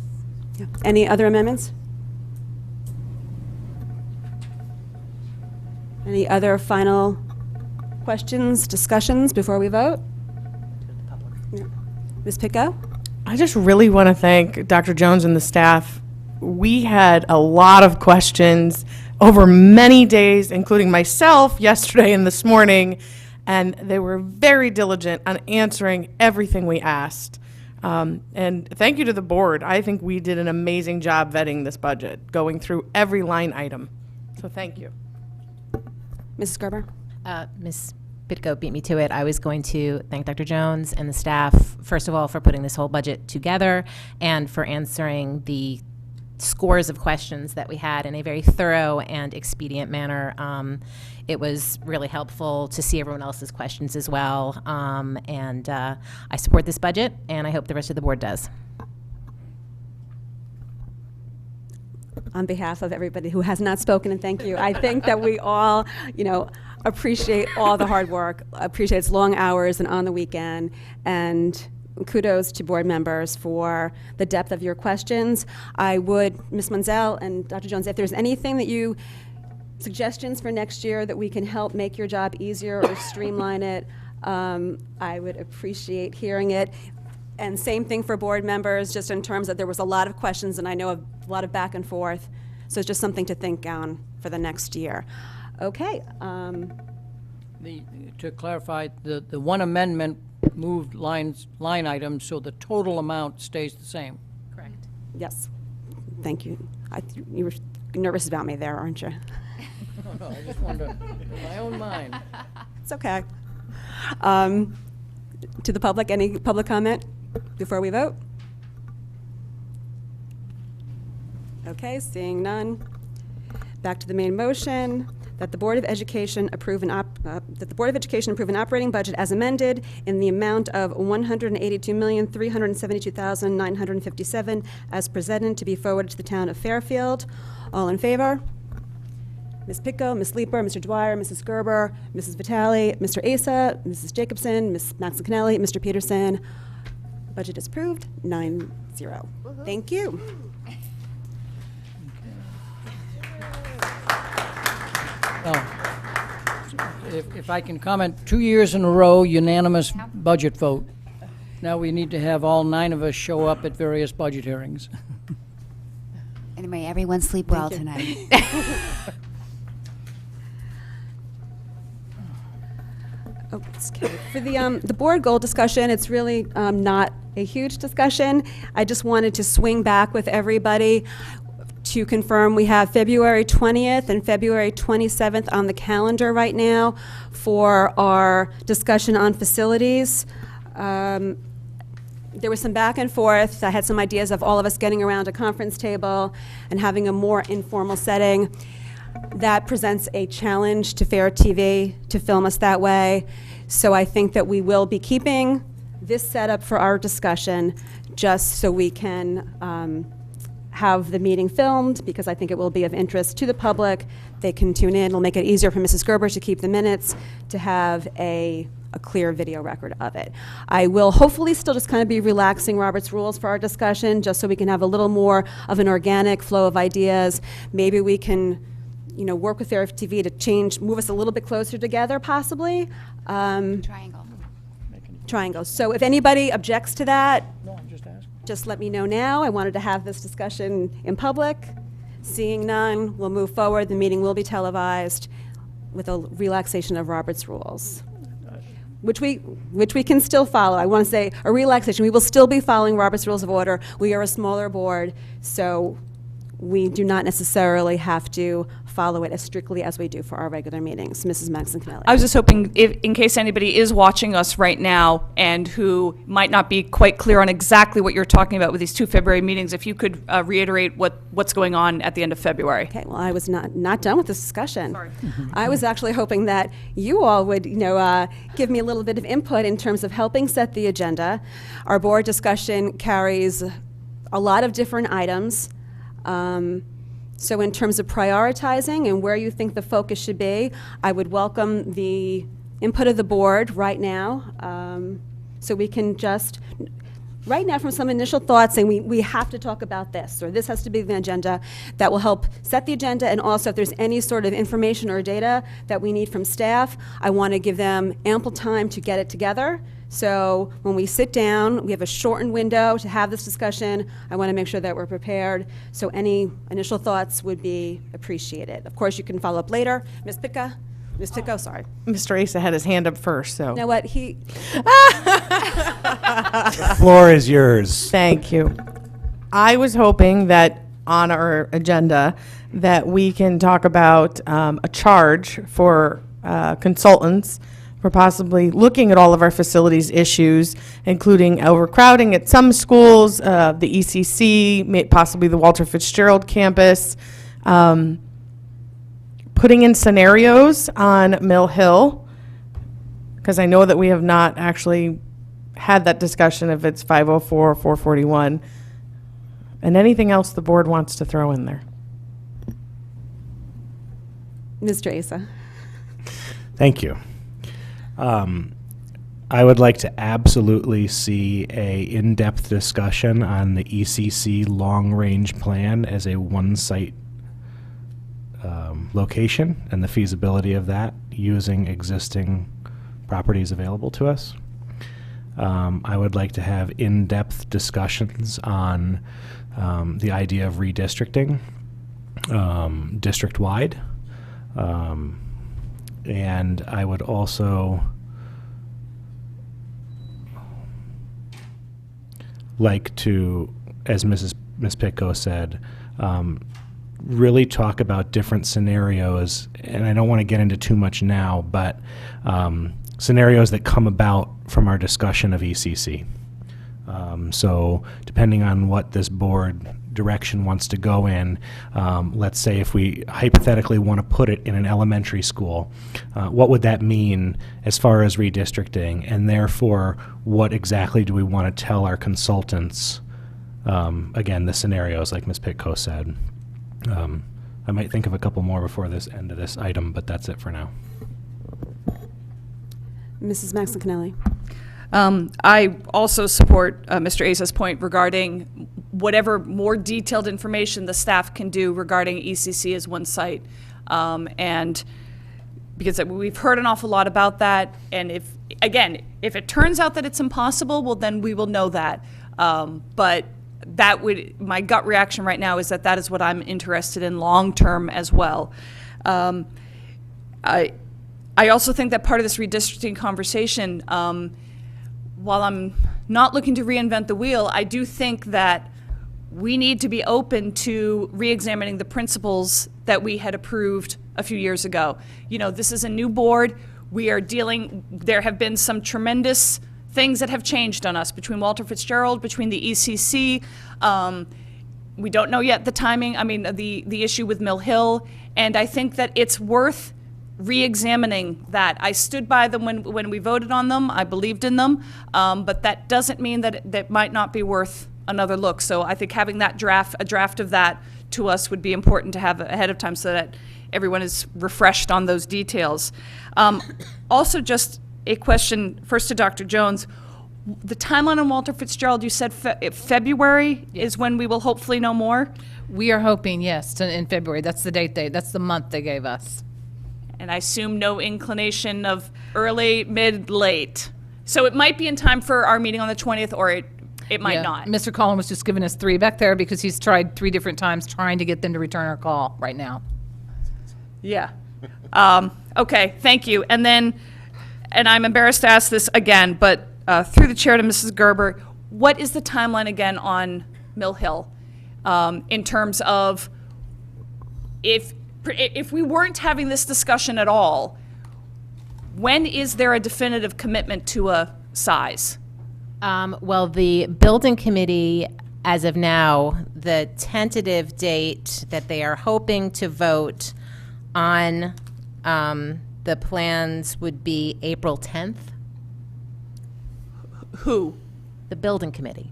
Yeah. Any other amendments? Any other final questions, discussions before we vote? Yeah. Ms. Pitko? I just really want to thank Dr. Jones and the staff. We had a lot of questions over many days, including myself yesterday and this morning, and they were very diligent on answering everything we asked. And thank you to the board. I think we did an amazing job vetting this budget, going through every line item. So thank you. Mrs. Gerber? Ms. Pitko beat me to it. I was going to thank Dr. Jones and the staff, first of all, for putting this whole budget together and for answering the scores of questions that we had in a very thorough and expedient manner. It was really helpful to see everyone else's questions as well. And I support this budget, and I hope the rest of the board does. On behalf of everybody who has not spoken, and thank you, I think that we all, appreciate all the hard work, appreciate its long hours and on the weekend, and kudos to board members for the depth of your questions. I would, Ms. Munzel and Dr. Jones, if there's anything that suggestions for next year that we can help make your job easier or streamline it, I would appreciate hearing it. And same thing for board members, just in terms that there was a lot of questions and I know a lot of back and forth. So it's just something to think on for the next year. Okay. To clarify, the one amendment moved line items, so the total amount stays the same. Correct. Yes. Thank you. You were nervous about me there, aren't you? No, I just wanted to, in my own mind. It's okay. To the public, any public comment before we vote? Okay, seeing none. Back to the main motion, that the Board of Education approve an operating budget as amended in the amount of $182,372,957 as presented to be forwarded to the town of Fairfield. All in favor? Ms. Pitko, Ms. Leeper, Mr. Dwyer, Mrs. Gerber, Mrs. Vitale, Mr. Asa, Mrs. Jacobson, Ms. Maxinelli, Mr. Peterson. Budget is approved, 9-0. Thank you. If I can comment, 2 years in a row, unanimous budget vote. Now we need to have all 9 of us show up at various budget hearings. Anyway, everyone sleep well tonight. Okay. For the board goal discussion, it's really not a huge discussion. I just wanted to swing back with everybody to confirm we have February 20th and February 27th on the calendar right now for our discussion on facilities. There was some back and forth. I had some ideas of all of us getting around a conference table and having a more informal setting. That presents a challenge to Fair TV to film us that way. So I think that we will be keeping this setup for our discussion just so we can have the meeting filmed, because I think it will be of interest to the public. They can tune in. It'll make it easier for Mrs. Gerber to keep the minutes, to have a clear video record of it. I will hopefully still just kind of be relaxing Robert's rules for our discussion, just so we can have a little more of an organic flow of ideas. Maybe we can, work with Fair TV to move us a little bit closer together, possibly. Triangle. So if anybody objects to that, just let me know now. I wanted to have this discussion in public. Seeing none, we'll move forward. The meeting will be televised with a relaxation of Robert's rules, which we can still follow. I want to say a relaxation. We will still be following Robert's Rules of Order. We are a smaller board, so we do not necessarily have to follow it as strictly as we do for our regular meetings. Mrs. Maxinelli. I was just hoping, in case anybody is watching us right now and who might not be quite clear on exactly what you're talking about with these 2 February meetings, if you could reiterate what's going on at the end of February. Okay, well, I was not done with this discussion. Sorry. I was actually hoping that you all would, give me a little bit of input in terms of helping set the agenda. Our board discussion carries a lot of different items. So in terms of prioritizing and where you think the focus should be, I would welcome the input of the board right now. So we can just, right now, from some initial thoughts, saying we have to talk about this, or this has to be the agenda, that will help set the agenda. And also, if there's any sort of information or data that we need from staff, I want to give them ample time to get it together. So when we sit down, we have a shortened window to have this discussion. I want to make sure that we're prepared. So any initial thoughts would be appreciated. Of course, you can follow up later. Ms. Pitko, sorry. Mr. Asa had his hand up first, so. You know what, The floor is yours. Thank you. I was hoping that on our agenda that we can talk about a charge for consultants for possibly looking at all of our facilities issues, including overcrowding at some schools, the ECC, possibly the Walter Fitzgerald campus, putting in scenarios on Mill Hill, because I know that we have not actually had that discussion if it's 504 or 441, and anything else the board wants to throw in there. Mr. Asa. Thank you. I would like to absolutely see a in-depth discussion on the ECC long-range plan as a one-site location and the feasibility of that using existing properties available to us. I would like to have in-depth discussions on the idea of redistricting district-wide. And I would also like to, as Ms. Pitko said, really talk about different scenarios, and I don't want to get into too much now, but scenarios that come about from our discussion of ECC. So depending on what this board direction wants to go in, let's say if we hypothetically want to put it in an elementary school, what would that mean as far as redistricting? And therefore, what exactly do we want to tell our consultants? Again, the scenarios, like Ms. Pitko said. I might think of a couple more before this end of this item, but that's it for now. Mrs. Maxine Cannelli. I also support Mr. Asa's point regarding whatever more detailed information the staff can do regarding ECC as one site. And because we've heard an awful lot about that, and if it turns out that it's impossible, well, then we will know that. But my gut reaction right now is that is what I'm interested in long-term as well. I also think that part of this redistricting conversation, while I'm not looking to reinvent the wheel, I do think that we need to be open to re-examining the principles that we had approved a few years ago. You know, this is a new board. There have been some tremendous things that have changed on us between Walter Fitzgerald, between the ECC. We don't know yet the timing, the issue with Mill Hill, and I think that it's worth re-examining that. I stood by them when we voted on them. I believed in them, but that doesn't mean that that might not be worth another look. So I think having a draft of that to us would be important to have ahead of time so that everyone is refreshed on those details. Also, just a question first to Dr. Jones. The timeline on Walter Fitzgerald, you said February is when we will hopefully know more? We are hoping, yes, in February. That's the that's the month they gave us. And I assume no inclination of early, mid, late. So it might be in time for our meeting on the 20th, or it might not. Mr. Collin was just giving us 3 back there because he's tried 3 different times trying to get them to return our call right now. Yeah. Okay, thank you. And I'm embarrassed to ask this again, but through the chair to Mrs. Gerber, what is the timeline again on Mill Hill in terms of if we weren't having this discussion at all, when is there a definitive commitment to a size? Well, the building committee, as of now, the tentative date that they are hoping to vote on the plans would be April 10th. Who? The building committee.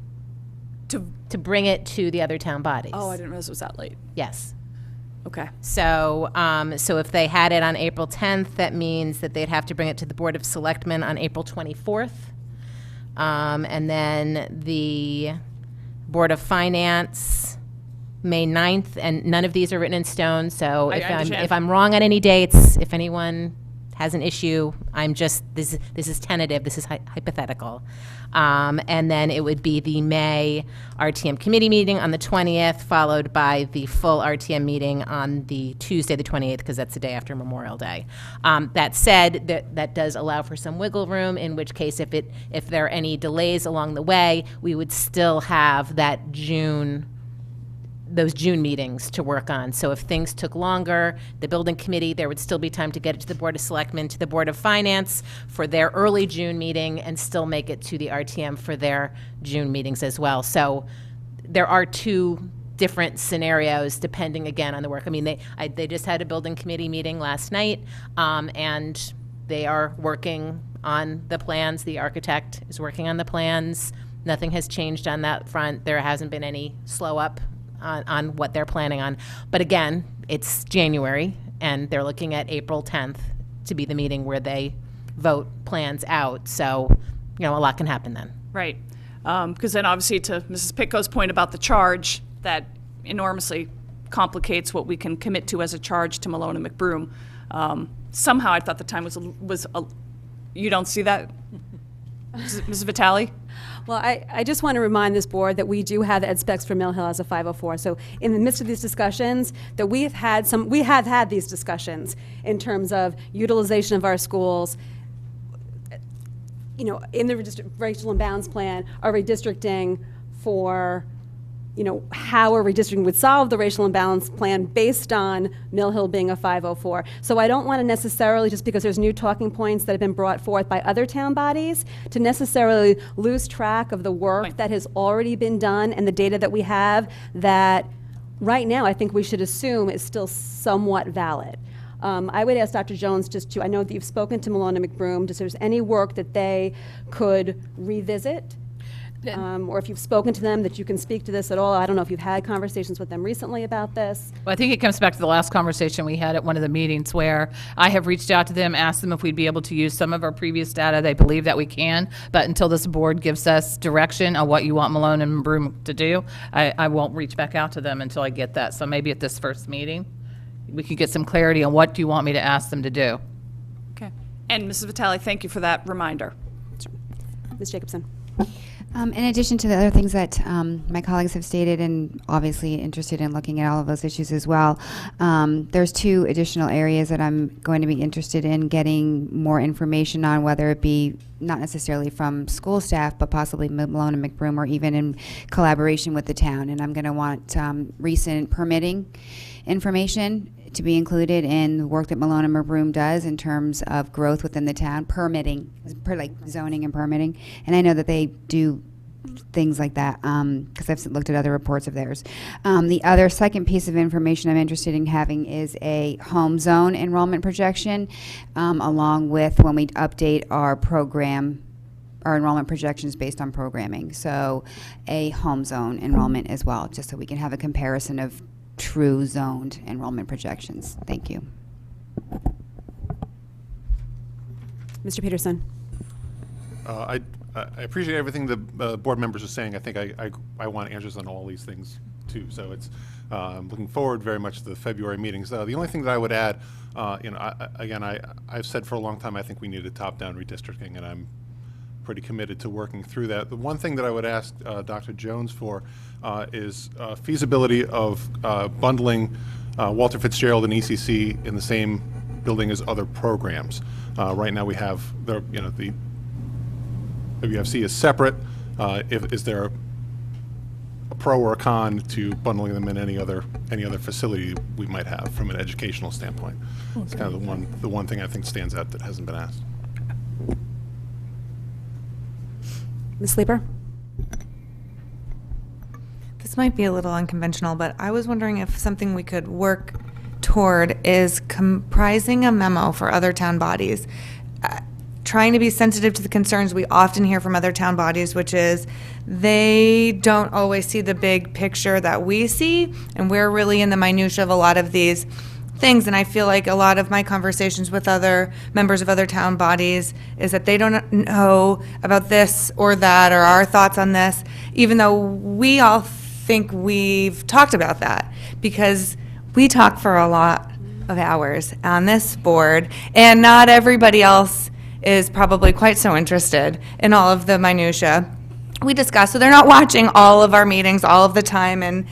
To bring it to the other town bodies. Oh, I didn't realize it was that late. Yes. Okay. So, so if they had it on April 10th, that means that they'd have to bring it to the Board of Selectmen on April 24th. And then the Board of Finance, May 9th, and none of these are written in stone, so if I'm wrong on any dates, if anyone has an issue, this is tentative, this is hypothetical. And then it would be the May RTM committee meeting on the 20th, followed by the full RTM meeting on the Tuesday, the 28th, because that's the day after Memorial Day. That said, that does allow for some wiggle room, in which case if there are any delays along the way, we would still have those June meetings to work on. So if things took longer, the building committee, there would still be time to get it to the Board of Selectmen, to the Board of Finance for their early June meeting, and still make it to the RTM for their June meetings as well. So there are 2 different scenarios depending, again, on the work. I mean, they just had a building committee meeting last night, and they are working on the plans. The architect is working on the plans. Nothing has changed on that front. There hasn't been any slow up on what they're planning on. But again, it's January, and they're looking at April 10th to be the meeting where they vote plans out. So, a lot can happen then. Right. Because then obviously to Mrs. Pitko's point about the charge, that enormously complicates what we can commit to as a charge to Malone and McBroom. Somehow I thought the time was You don't see that? Ms. Vitale? Well, I just want to remind this board that we do have ed specs for Mill Hill as a 504. So in the midst of these discussions, that we have had these discussions in terms of utilization of our schools, you know, in the racial imbalance plan, our redistricting for, you know, how a redistricting would solve the racial imbalance plan based on Mill Hill being a 504. So I don't want to necessarily, just because there's new talking points that have been brought forth by other town bodies, to necessarily lose track of the work that has already been done and the data that we have that right now I think we should assume is still somewhat valid. I would ask Dr. Jones just to, I know that you've spoken to Malone and McBroom, if there's any work that they could revisit, or if you've spoken to them, that you can speak to this at all. I don't know if you've had conversations with them recently about this. Well, I think it comes back to the last conversation we had at one of the meetings where I have reached out to them, asked them if we'd be able to use some of our previous data. They believe that we can, but until this board gives us direction on what you want Malone and Broom to do, I won't reach back out to them until I get that. So maybe at this first meeting, we could get some clarity on what do you want me to ask them to do. Okay. And Mrs. Vitale, thank you for that reminder. Ms. Jacobson. In addition to the other things that my colleagues have stated, and obviously interested in looking at all of those issues as well, there's two additional areas that I'm going to be interested in getting more information on, whether it be not necessarily from school staff, but possibly Malone and McBroom, or even in collaboration with the town. And I'm going to want recent permitting information to be included in the work that Malone and McBroom does in terms of growth within the town, permitting, like zoning and permitting. And I know that they do things like that because I've looked at other reports of theirs. The other second piece of information I'm interested in having is a home zone enrollment projection, along with when we update our program, our enrollment projections based on programming. So a home zone enrollment as well, just so we can have a comparison of true zoned enrollment projections. Thank you. Mr. Peterson. I appreciate everything the board members are saying. I think I want answers on all these things too. So it's I'm looking forward very much to the February meetings. The only thing that I would add, you know, I've said for a long time I think we need a top-down redistricting, and I'm pretty committed to working through that. The one thing that I would ask Dr. Jones for is feasibility of bundling Walter Fitzgerald and ECC in the same building as other programs. Right now we have the WFC is separate. Is there a pro or a con to bundling them in any other facility we might have from an educational standpoint? It's kind of the one thing I think stands out that hasn't been asked. Ms. Sleeper? This might be a little unconventional, but I was wondering if something we could work toward is comprising a memo for other town bodies, trying to be sensitive to the concerns we often hear from other town bodies, which is they don't always see the big picture that we see, and we're really in the minutia of a lot of these things. And I feel like a lot of my conversations with other members of other town bodies is that they don't know about this or that or our thoughts on this, even though we all think we've talked about that, because we talk for a lot of hours on this board, and not everybody else is probably quite so interested in all of the minutia we discuss. So they're not watching all of our meetings all of the time, and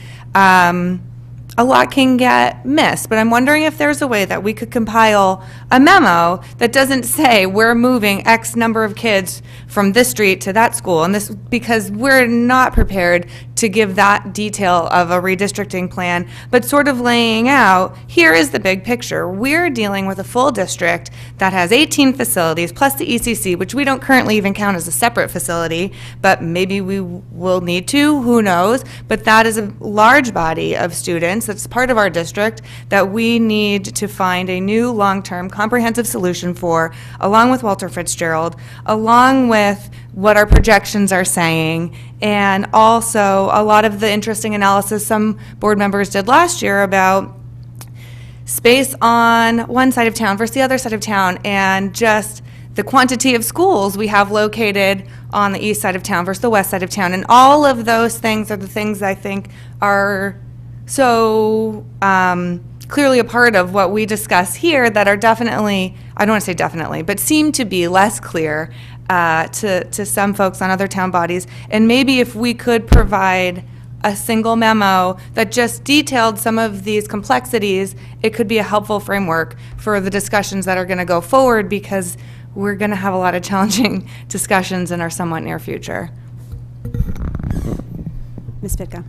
a lot can get missed. But I'm wondering if there's a way that we could compile a memo that doesn't say we're moving X number of kids from this street to that school, and this, because we're not prepared to give that detail of a redistricting plan, but sort of laying out, here is the big picture. We're dealing with a full district that has 18 facilities, plus the ECC, which we don't currently even count as a separate facility, but maybe we will need to, who knows? But that is a large body of students that's part of our district that we need to find a new long-term comprehensive solution for, along with Walter Fitzgerald, along with what our projections are saying, and also a lot of the interesting analysis some board members did last year about space on one side of town versus the other side of town, and just the quantity of schools we have located on the east side of town versus the west side of town. And all of those things are the things I think are so clearly a part of what we discuss here that are definitely, I don't want to say definitely, but seem to be less clear to some folks on other town bodies. And maybe if we could provide a single memo that just detailed some of these complexities, it could be a helpful framework for the discussions that are going to go forward, because we're going to have a lot of challenging discussions in our somewhat near future. Ms. Pitko.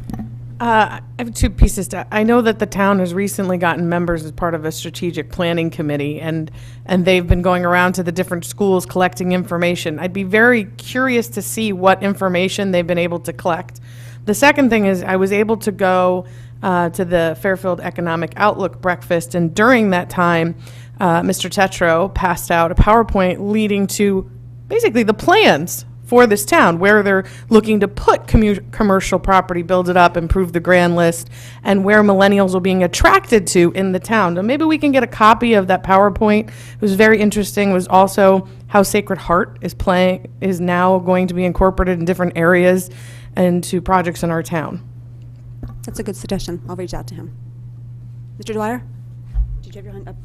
I have two pieces to. I know that the town has recently gotten members as part of a strategic planning committee, and they've been going around to the different schools collecting information. I'd be very curious to see what information they've been able to collect. The second thing is I was able to go to the Fairfield Economic Outlook breakfast, and during that time, Mr. Tetro passed out a PowerPoint leading to basically the plans for this town, where they're looking to put commercial property, build it up, improve the grand list, and where millennials are being attracted to in the town. So maybe we can get a copy of that PowerPoint. It was very interesting. It was also how Sacred Heart is now going to be incorporated in different areas and to projects in our town. That's a good suggestion. I'll reach out to him. Mr. Dwyer? Did you have your hand up?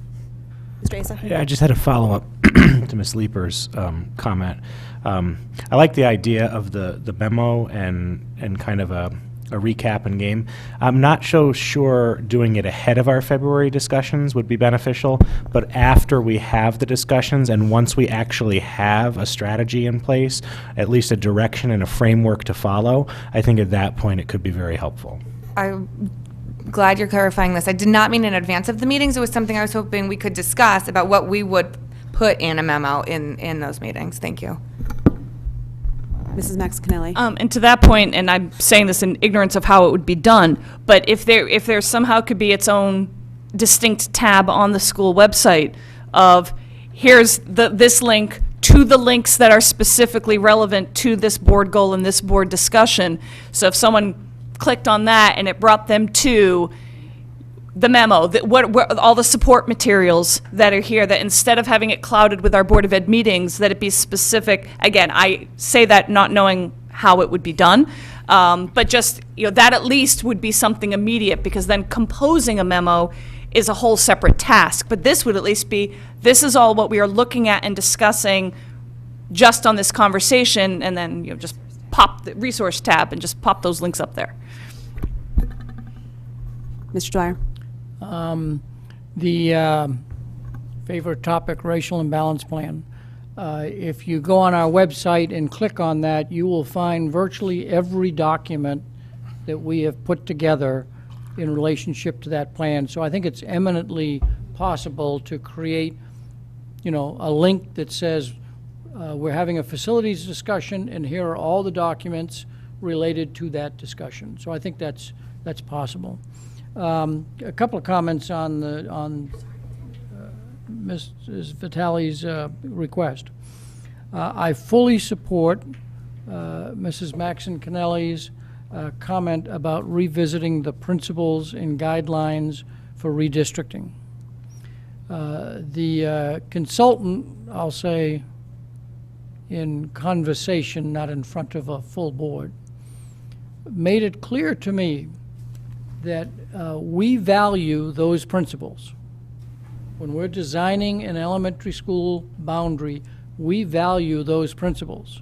Mr. Asa? Yeah, I just had a follow-up to Ms. Leeper's comment. I like the idea of the memo and kind of a recap and game. I'm not so sure doing it ahead of our February discussions would be beneficial, but after we have the discussions and once we actually have a strategy in place, at least a direction and a framework to follow, I think at that point it could be very helpful. I'm glad you're clarifying this. I did not mean in advance of the meetings. It was something I was hoping we could discuss about what we would put in a memo in those meetings. Thank you. Mrs. Max Canelli. And to that point, and I'm saying this in ignorance of how it would be done, but if there somehow could be its own distinct tab on the school website of here's this link to the links that are specifically relevant to this board goal and this board discussion. So if someone clicked on that and it brought them to the memo, all the support materials that are here, that instead of having it clouded with our Board of Ed meetings, that it be specific. Again, I say that not knowing how it would be done, but just, that at least would be something immediate, because then composing a memo is a whole separate task. But this would at least be, this is all what we are looking at and discussing just on this conversation, and then just pop the resource tab and just pop those links up there. Mr. Dwyer. The favorite topic, racial imbalance plan. If you go on our website and click on that, you will find virtually every document that we have put together in relationship to that plan. So I think it's eminently possible to create, a link that says we're having a facilities discussion and here are all the documents related to that discussion. So I think that's possible. A couple of comments on Mrs. Vitale's request. I fully support Mrs. Maxon Canelli's comment about revisiting the principles and guidelines for redistricting. The consultant, I'll say in conversation, not in front of a full board, made it clear to me that we value those principles. When we're designing an elementary school boundary, we value those principles.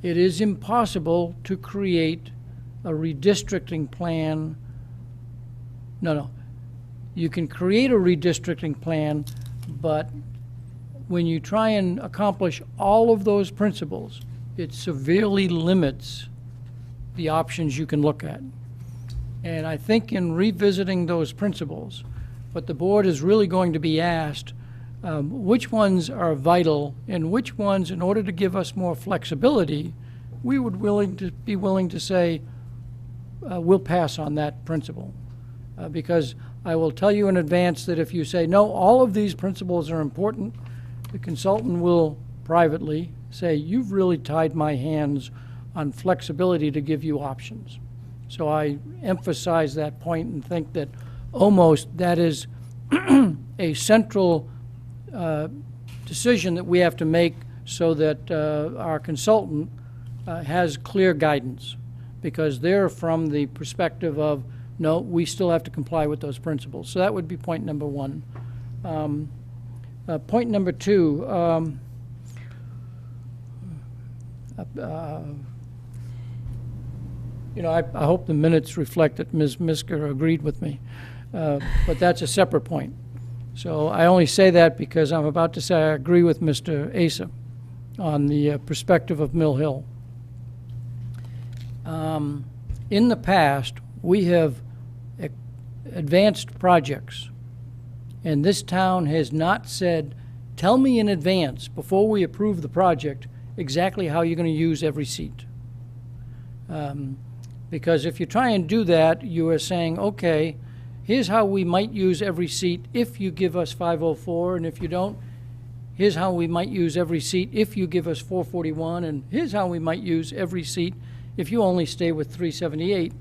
It is impossible to create a redistricting plan. No. You can create a redistricting plan, but when you try and accomplish all of those principles, it severely limits the options you can look at. And I think in revisiting those principles, what the board is really going to be asked, which ones are vital and which ones, in order to give us more flexibility, we would be willing to say, we'll pass on that principle. Because I will tell you in advance that if you say, no, all of these principles are important, the consultant will privately say, you've really tied my hands on flexibility to give you options. So I emphasize that point and think that almost that is a central decision that we have to make so that our consultant has clear guidance, because they're from the perspective of no, we still have to comply with those principles. So that would be point number one. Point number two, I hope the minutes reflect that Ms. Misker agreed with me, but that's a separate point. So I only say that because I'm about to say I agree with Mr. Asa on the perspective of Mill Hill. In the past, we have advanced projects, and this town has not said, tell me in advance, before we approve the project, exactly how you're going to use every seat. Because if you try and do that, you are saying, okay, here's how we might use every seat if you give us 504, and if you don't, here's how we might use every seat if you give us 441, and here's how we might use every seat if you only stay with 378.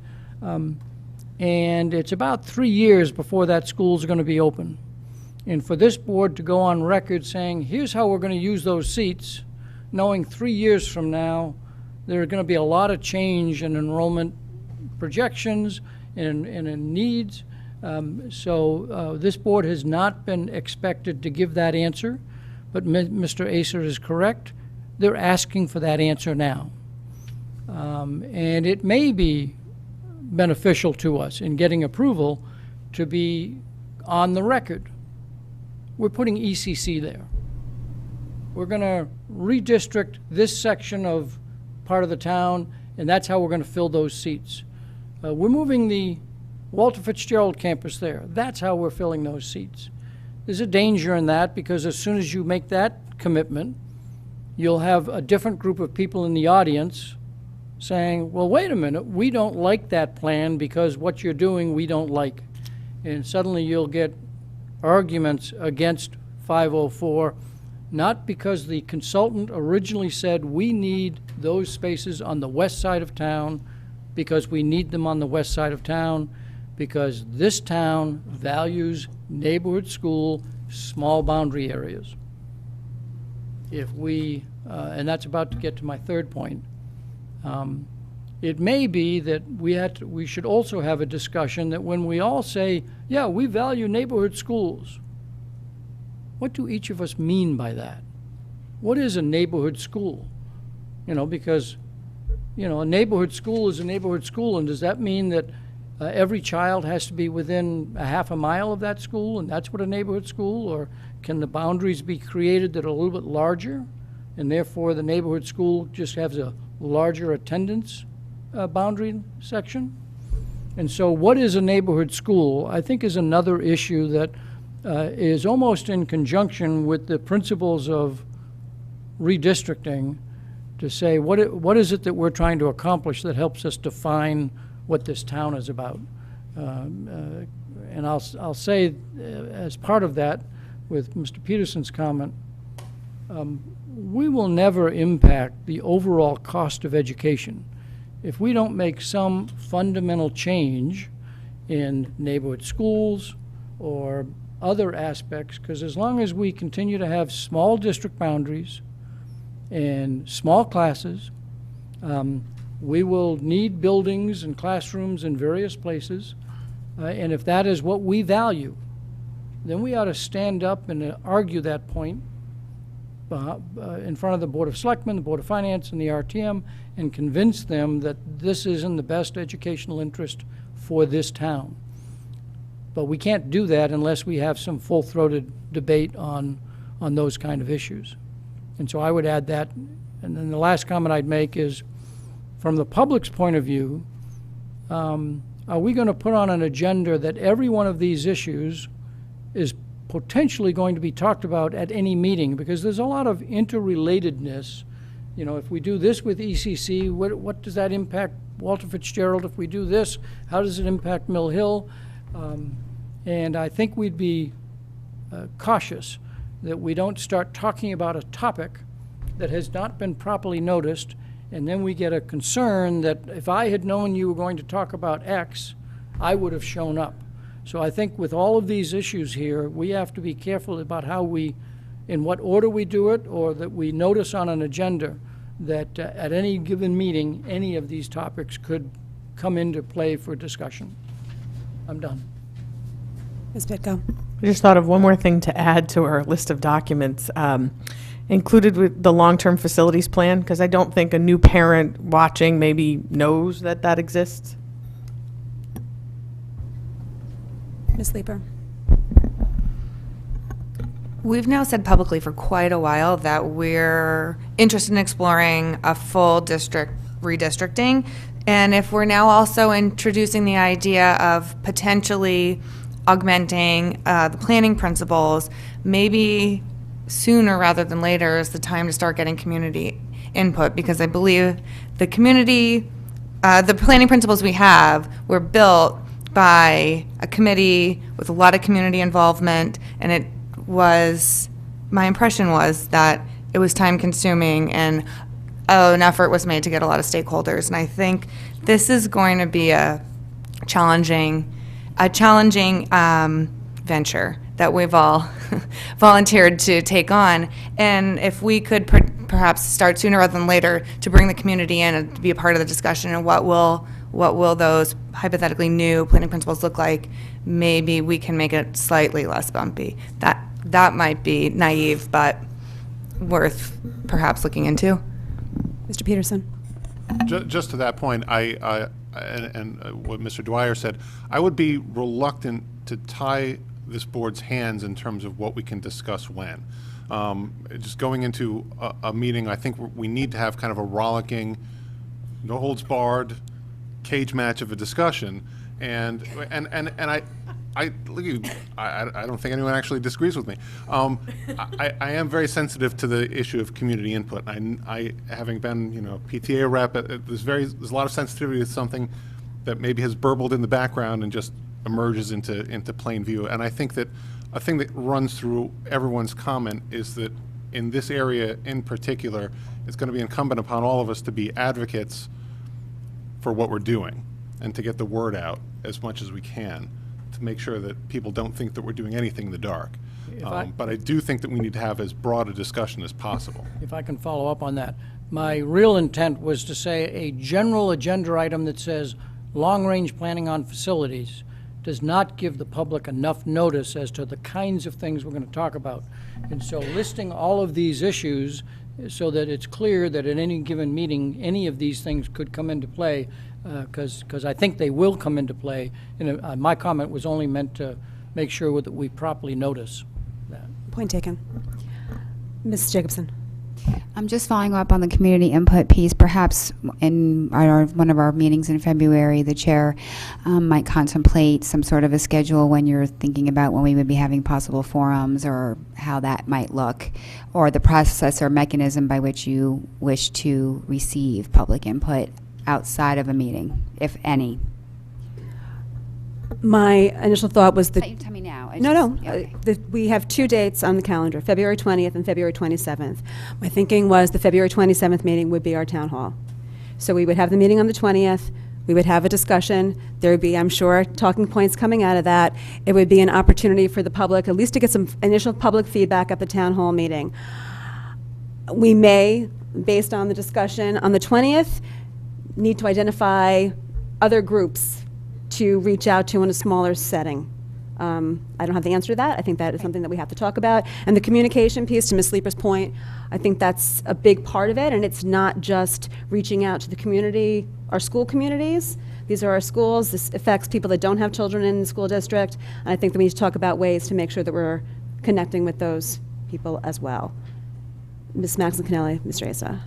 And it's about 3 years before that school's going to be open. And for this board to go on record saying, here's how we're going to use those seats, knowing 3 years from now there are going to be a lot of change in enrollment projections and in needs. So this board has not been expected to give that answer, but Mr. Acer is correct. They're asking for that answer now. And it may be beneficial to us in getting approval to be on the record. We're putting ECC there. We're going to redistrict this section of part of the town, and that's how we're going to fill those seats. We're moving the Walter Fitzgerald campus there. That's how we're filling those seats. There's a danger in that because as soon as you make that commitment, you'll have a different group of people in the audience saying, well, wait a minute, we don't like that plan because what you're doing we don't like. And suddenly you'll get arguments against 504, not because the consultant originally said we need those spaces on the west side of town because we need them on the west side of town, because this town values neighborhood school, small boundary areas. If we, and that's about to get to my third point, it may be that we should also have a discussion that when we all say, yeah, we value neighborhood schools, what do each of us mean by that? What is a neighborhood school? Because, a neighborhood school is a neighborhood school, and does that mean that every child has to be within a half a mile of that school, and that's what a neighborhood school? Or can the boundaries be created that are a little bit larger, and therefore the neighborhood school just has a larger attendance boundary section? And so what is a neighborhood school, I think, is another issue that is almost in conjunction with the principles of redistricting to say what is it that we're trying to accomplish that helps us define what this town is about. And I'll say as part of that, with Mr. Peterson's comment, we will never impact the overall cost of education if we don't make some fundamental change in neighborhood schools or other aspects, because as long as we continue to have small district boundaries and small classes, we will need buildings and classrooms in various places, and if that is what we value, then we ought to stand up and argue that point in front of the Board of Selectmen, the Board of Finance, and the RTM, and convince them that this is in the best educational interest for this town. But we can't do that unless we have some full-throated debate on those kind of issues. And so I would add that. And then the last comment I'd make is, from the public's point of view, are we going to put on an agenda that every one of these issues is potentially going to be talked about at any meeting? Because there's a lot of interrelatedness. If we do this with ECC, what does that impact Walter Fitzgerald? If we do this, how does it impact Mill Hill? And I think we'd be cautious that we don't start talking about a topic that has not been properly noticed, and then we get a concern that if I had known you were going to talk about X, I would have shown up. So I think with all of these issues here, we have to be careful about how in what order we do it, or that we notice on an agenda that at any given meeting, any of these topics could come into play for discussion. I'm done. Ms. Pitko? I just thought of one more thing to add to our list of documents, included with the long-term facilities plan, because I don't think a new parent watching maybe knows that that exists. Ms. Leeper? We've now said publicly for quite a while that we're interested in exploring a full district redistricting. And if we're now also introducing the idea of potentially augmenting the planning principles, maybe sooner rather than later is the time to start getting community input, because I believe the community, the planning principles we have were built by a committee with a lot of community involvement, and it was, my impression was that it was time consuming and an effort was made to get a lot of stakeholders. And I think this is going to be a challenging venture that we've all volunteered to take on. And if we could perhaps start sooner rather than later to bring the community in and to be a part of the discussion, and what will those hypothetically new planning principles look like, maybe we can make it slightly less bumpy. That might be naive, but worth perhaps looking into. Mr. Peterson? Just to that point, and what Mr. Dwyer said, I would be reluctant to tie this board's hands in terms of what we can discuss when. Just going into a meeting, I think we need to have kind of a rollicking, no holds barred, cage match of a discussion, and I look at you, I don't think anyone actually disagrees with me. I am very sensitive to the issue of community input. I having been, PTA rep, there's a lot of sensitivity to something that maybe has burbled in the background and just emerges into plain view. And I think that a thing that runs through everyone's comment is that in this area in particular, it's going to be incumbent upon all of us to be advocates for what we're doing and to get the word out as much as we can, to make sure that people don't think that we're doing anything in the dark. But I do think that we need to have as broad a discussion as possible. If I can follow up on that. My real intent was to say a general agenda item that says long-range planning on facilities does not give the public enough notice as to the kinds of things we're going to talk about. And so listing all of these issues so that it's clear that at any given meeting, any of these things could come into play, because I think they will come into play. And my comment was only meant to make sure that we properly notice that. Point taken. Ms. Jacobson? I'm just following up on the community input piece. Perhaps in one of our meetings in February, the chair might contemplate some sort of a schedule when you're thinking about when we would be having possible forums, or how that might look, or the process or mechanism by which you wish to receive public input outside of a meeting, if any. My initial thought was Tell me now. We have two dates on the calendar, February 20th and February 27th. My thinking was the February 27th meeting would be our town hall. So we would have the meeting on the 20th, we would have a discussion, there would be, I'm sure, talking points coming out of that. It would be an opportunity for the public, at least to get some initial public feedback at the town hall meeting. We may, based on the discussion on the 20th, need to identify other groups to reach out to in a smaller setting. I don't have the answer to that. I think that is something that we have to talk about. And the communication piece, to Ms. Sleeper's point, I think that's a big part of it, and it's not just reaching out to the community, our school communities. These are our schools. This affects people that don't have children in the school district, and I think that we need to talk about ways to make sure that we're connecting with those people as well. Ms. Maxon-Cannelli, Mr. Asa.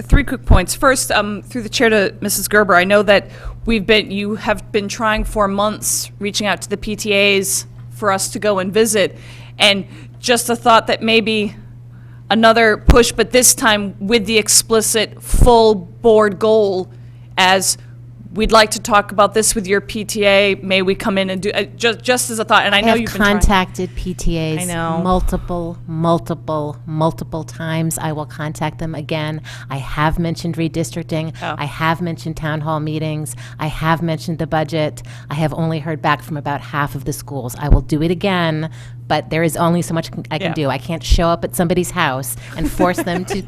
3 quick points. First, through the chair to Mrs. Gerber, I know that you have been trying for months, reaching out to the PTAs for us to go and visit, and just a thought that maybe another push, but this time with the explicit full board goal, as we'd like to talk about this with your PTA, may we come in and do, just as a thought, and I know you've been contacted PTAs I know. multiple times. I will contact them again. I have mentioned redistricting. I have mentioned town hall meetings. I have mentioned the budget. I have only heard back from about half of the schools. I will do it again, but there is only so much I can do. I can't show up at somebody's house and force them to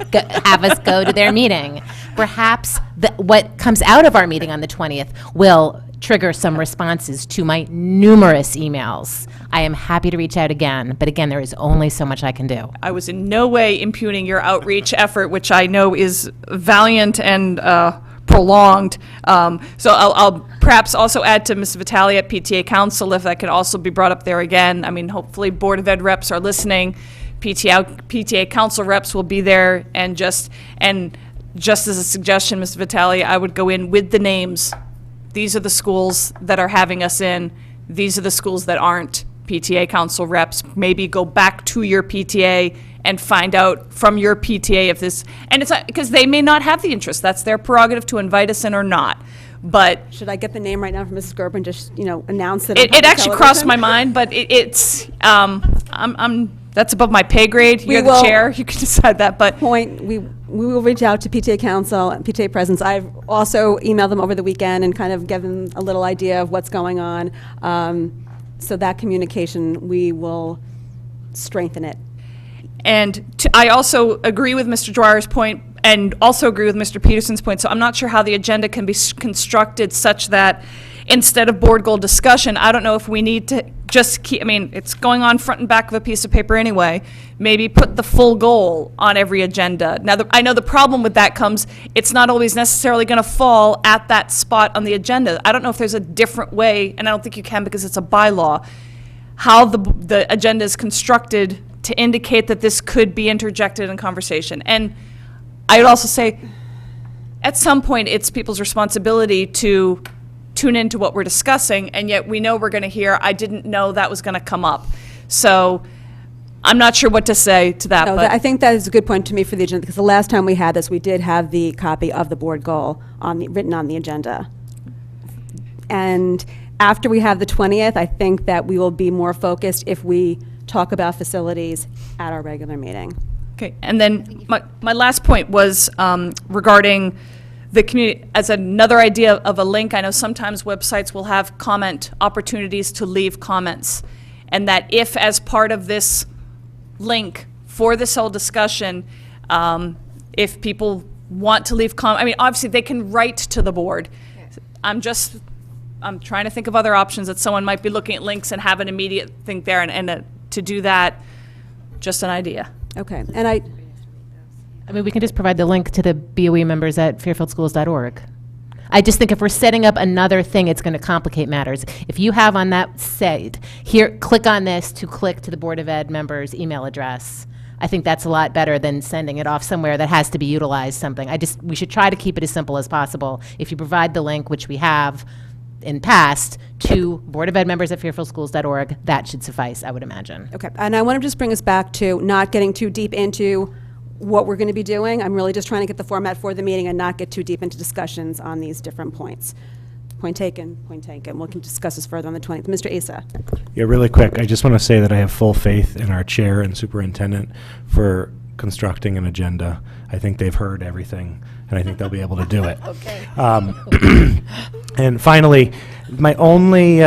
have us go to their meeting. Perhaps what comes out of our meeting on the 20th will trigger some responses to my numerous emails, I am happy to reach out again. But again, there is only so much I can do. I was in no way impugning your outreach effort, which I know is valiant and prolonged. So I'll perhaps also add to Ms. Vitale at PTA Council, if that can also be brought up there again. I mean, hopefully Board of Ed reps are listening. PTA Council reps will be there, and just as a suggestion, Ms. Vitale, I would go in with the names. These are the schools that are having us in. These are the schools that aren't. PTA Council reps, maybe go back to your PTA and find out from your PTA if this, and it's because they may not have the interest. That's their prerogative to invite us in or not. But Should I get the name right now from Mrs. Gerber and just, announce it? it actually crossed my mind, but it's that's above my pay grade. You're the chair. You can decide that. But We will reach out to PTA Council and PTA Presidents. I've also emailed them over the weekend and kind of given them a little idea of what's going on. So that communication, we will strengthen it. And I also agree with Mr. Dwyer's point and also agree with Mr. Peterson's point. So I'm not sure how the agenda can be constructed such that instead of board goal discussion, I don't know if we need to just keep, it's going on front and back of a piece of paper anyway. Maybe put the full goal on every agenda. Now, I know the problem with that comes, it's not always necessarily going to fall at that spot on the agenda. I don't know if there's a different way, and I don't think you can because it's a bylaw, how the agenda is constructed to indicate that this could be interjected in conversation. And I would also say, at some point, it's people's responsibility to tune into what we're discussing, and yet we know we're going to hear, I didn't know that was going to come up. So I'm not sure what to say to that. No, but I think that is a good point to me for the agenda, because the last time we had this, we did have the copy of the board goal written on the agenda. And after we have the 20th, I think that we will be more focused if we talk about facilities at our regular meeting. Okay, and then my last point was regarding the community, as another idea of a link. I know sometimes websites will have comment opportunities to leave comments, and that if, as part of this link for this whole discussion, if people want to leave comment, obviously they can write to the board. I'm trying to think of other options that someone might be looking at links and have an immediate thing there, and to do that, just an idea. Okay, and we can just provide the link to the BOE members at fairfieldschools.org. I just think if we're setting up another thing, it's going to complicate matters. If you have on that site, here, click on this to click to the Board of Ed members' email address, I think that's a lot better than sending it off somewhere that has to be utilized something. We should try to keep it as simple as possible. If you provide the link, which we have in past, to Board of Ed members at fairfieldschools.org, that should suffice, I would imagine. Okay, and I want to just bring us back to not getting too deep into what we're going to be doing. I'm really just trying to get the format for the meeting and not get too deep into discussions on these different points. Point taken, point taken. We can discuss this further on the 20th. Mr. Asa. Yeah, really quick, I just want to say that I have full faith in our chair and superintendent for constructing an agenda. I think they've heard everything, and I think they'll be able to do it. Okay. And finally, my only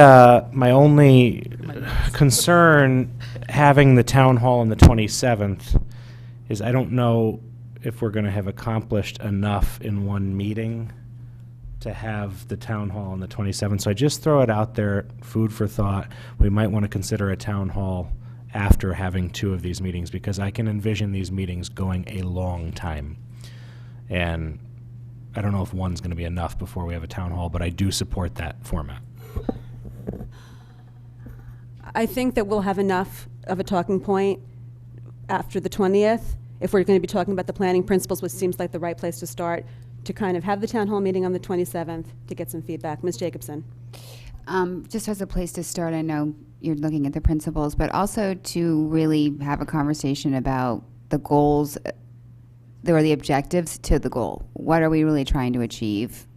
concern having the town hall on the 27th is I don't know if we're going to have accomplished enough in one meeting to have the town hall on the 27th. So I just throw it out there, food for thought. We might want to consider a town hall after having two of these meetings, because I can envision these meetings going a long time. And I don't know if one's going to be enough before we have a town hall, but I do support that format. I think that we'll have enough of a talking point after the 20th, if we're going to be talking about the planning principles, which seems like the right place to start, to kind of have the town hall meeting on the 27th to get some feedback. Ms. Jacobson. Just as a place to start, I know you're looking at the principles, but also to really have a conversation about the goals or the objectives to the goal. What are we really trying to achieve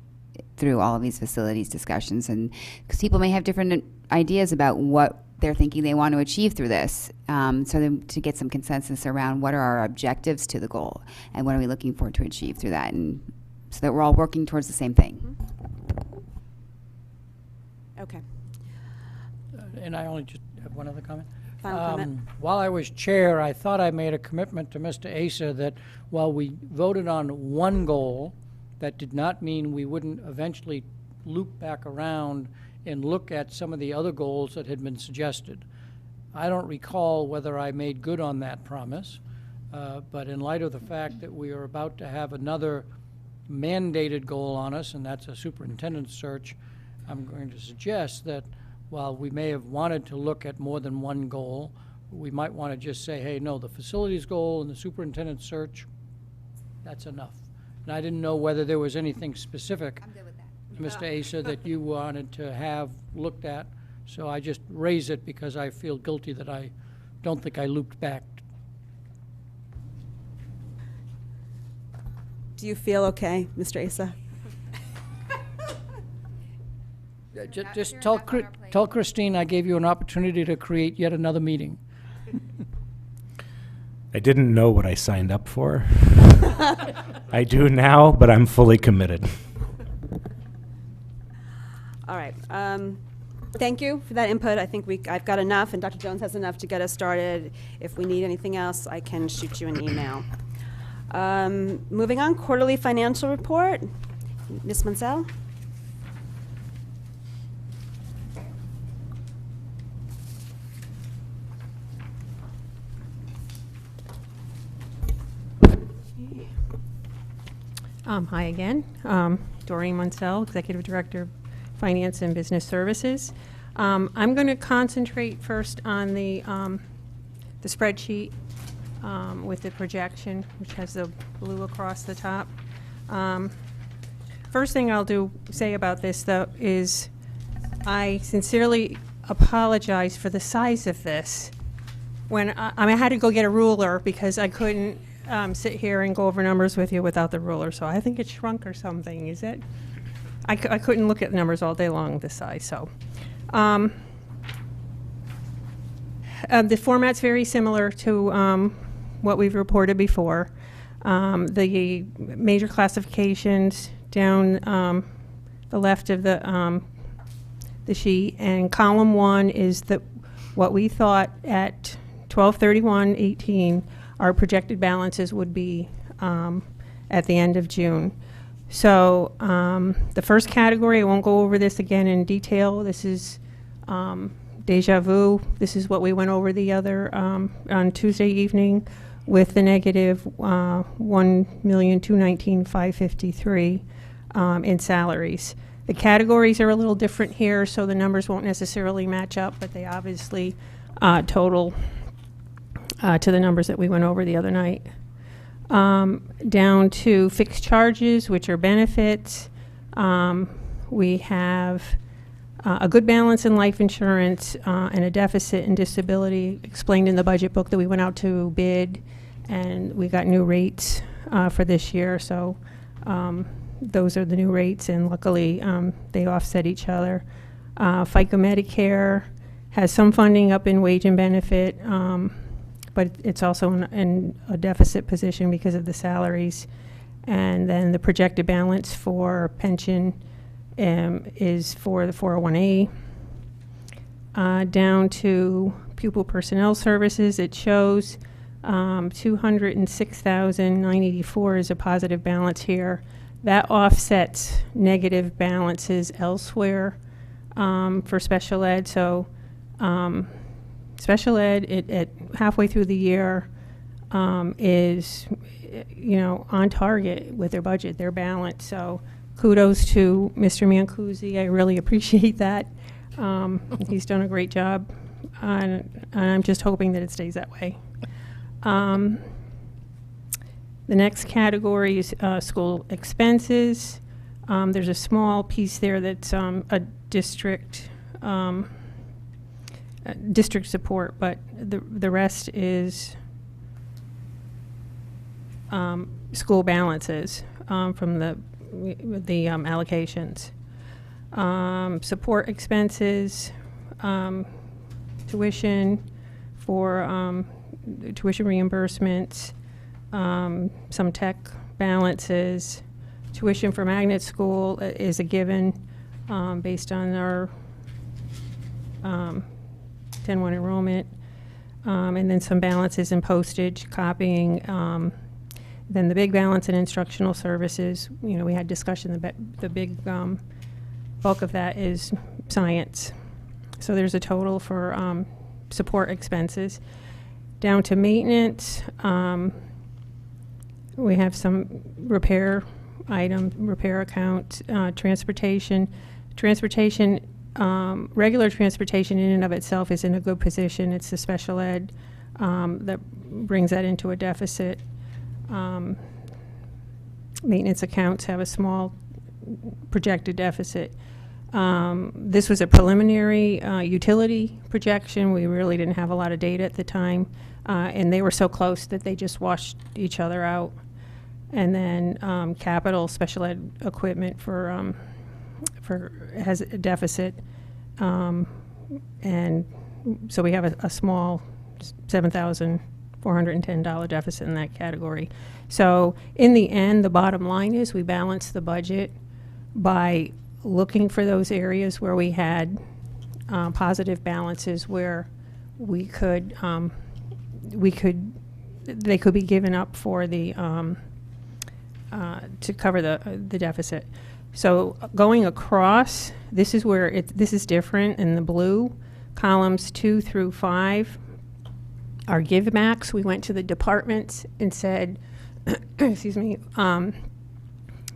through all of these facilities discussions? And because people may have different ideas about what they're thinking they want to achieve through this. So to get some consensus around what are our objectives to the goal and what are we looking for to achieve through that, and so that we're all working towards the same thing. Okay. And I only just have one other comment. Final comment. While I was chair, I thought I made a commitment to Mr. Asa that while we voted on one goal, that did not mean we wouldn't eventually loop back around and look at some of the other goals that had been suggested. I don't recall whether I made good on that promise, but in light of the fact that we are about to have another mandated goal on us, and that's a superintendent search, I'm going to suggest that while we may have wanted to look at more than one goal, we might want to just say, hey, no, the facilities goal and the superintendent search, that's enough. And I didn't know whether there was anything specific, Mr. Asa, that you wanted to have looked at. So I just raise it because I feel guilty that I don't think I looped back. Do you feel okay, Mr. Asa? Just tell Christine I gave you an opportunity to create yet another meeting. I didn't know what I signed up for. I do now, but I'm fully committed. All right. Thank you for that input. I think I've got enough, and Dr. Jones has enough to get us started. If we need anything else, I can shoot you an email. Moving on, quarterly financial report. Ms. Mansell? Hi again. Doreen Munsell, Executive Director of Finance and Business Services. I'm going to concentrate first on the spreadsheet with the projection, which has the blue across the top. First thing I'll say about this, though, is I sincerely apologize for the size of this. When I had to go get a ruler because I couldn't sit here and go over numbers with you without the ruler, so I think it shrunk or something. Is it? I couldn't look at the numbers all day long this size. So the format's very similar to what we've reported before. The major classifications down the left of the sheet, and column 1 is what we thought at 12/31/18 our projected balances would be at the end of June. So the first category, I won't go over this again in detail. This is deja vu. This is what we went over the other on Tuesday evening with the negative $1,219,553 in salaries. The categories are a little different here, so the numbers won't necessarily match up, but they obviously total to the numbers that we went over the other night. Down to fixed charges, which are benefits. We have a good balance in life insurance and a deficit in disability explained in the budget book that we went out to bid, and we got new rates for this year. So those are the new rates, and luckily they offset each other. FICA Medicare has some funding up in wage and benefit, but it's also in a deficit position because of the salaries. And then the projected balance for pension is for the 401A. Down to pupil personnel services, it shows $206,984 is a positive balance here. That offsets negative balances elsewhere for special ed. So special ed at halfway through the year is, on target with their budget, their balance. So kudos to Mr. Mancusi. I really appreciate that. He's done a great job, and I'm just hoping that it stays that way. The next category is school expenses. There's a small piece there that's a district support, but the rest is school balances from the allocations. Support expenses, tuition for tuition reimbursements, some tech balances. Tuition for magnet school is a given based on our 10-1 enrollment, and then some balances in postage, copying. Then the big balance in instructional services. We had discussion about the big bulk of that is science. So there's a total for support expenses. Down to maintenance, we have some repair account, transportation. Regular transportation in and of itself is in a good position. It's the special ed that brings that into a deficit. Maintenance accounts have a small projected deficit. This was a preliminary utility projection. We really didn't have a lot of data at the time, and they were so close that they just washed each other out. And then capital special ed equipment for has a deficit, and so we have a small $7,410 deficit in that category. So in the end, the bottom line is we balance the budget by looking for those areas where we had positive balances, where they could be given up for the to cover the deficit. So going across, this is where this is different. In the blue columns 2 through 5 are give backs. We went to the departments and said, excuse me,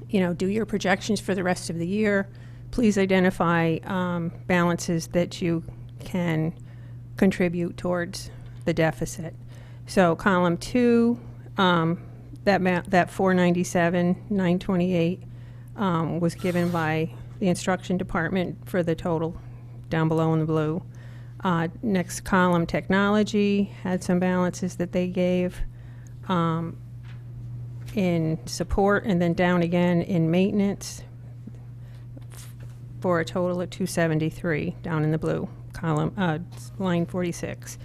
do your projections for the rest of the year. Please identify balances that you can contribute towards the deficit. So column 2, that 497,928 was given by the instruction department for the total down below in the blue. Next column, technology, had some balances that they gave in support, and then down again in maintenance for a total of 273 down in the blue column, line 46.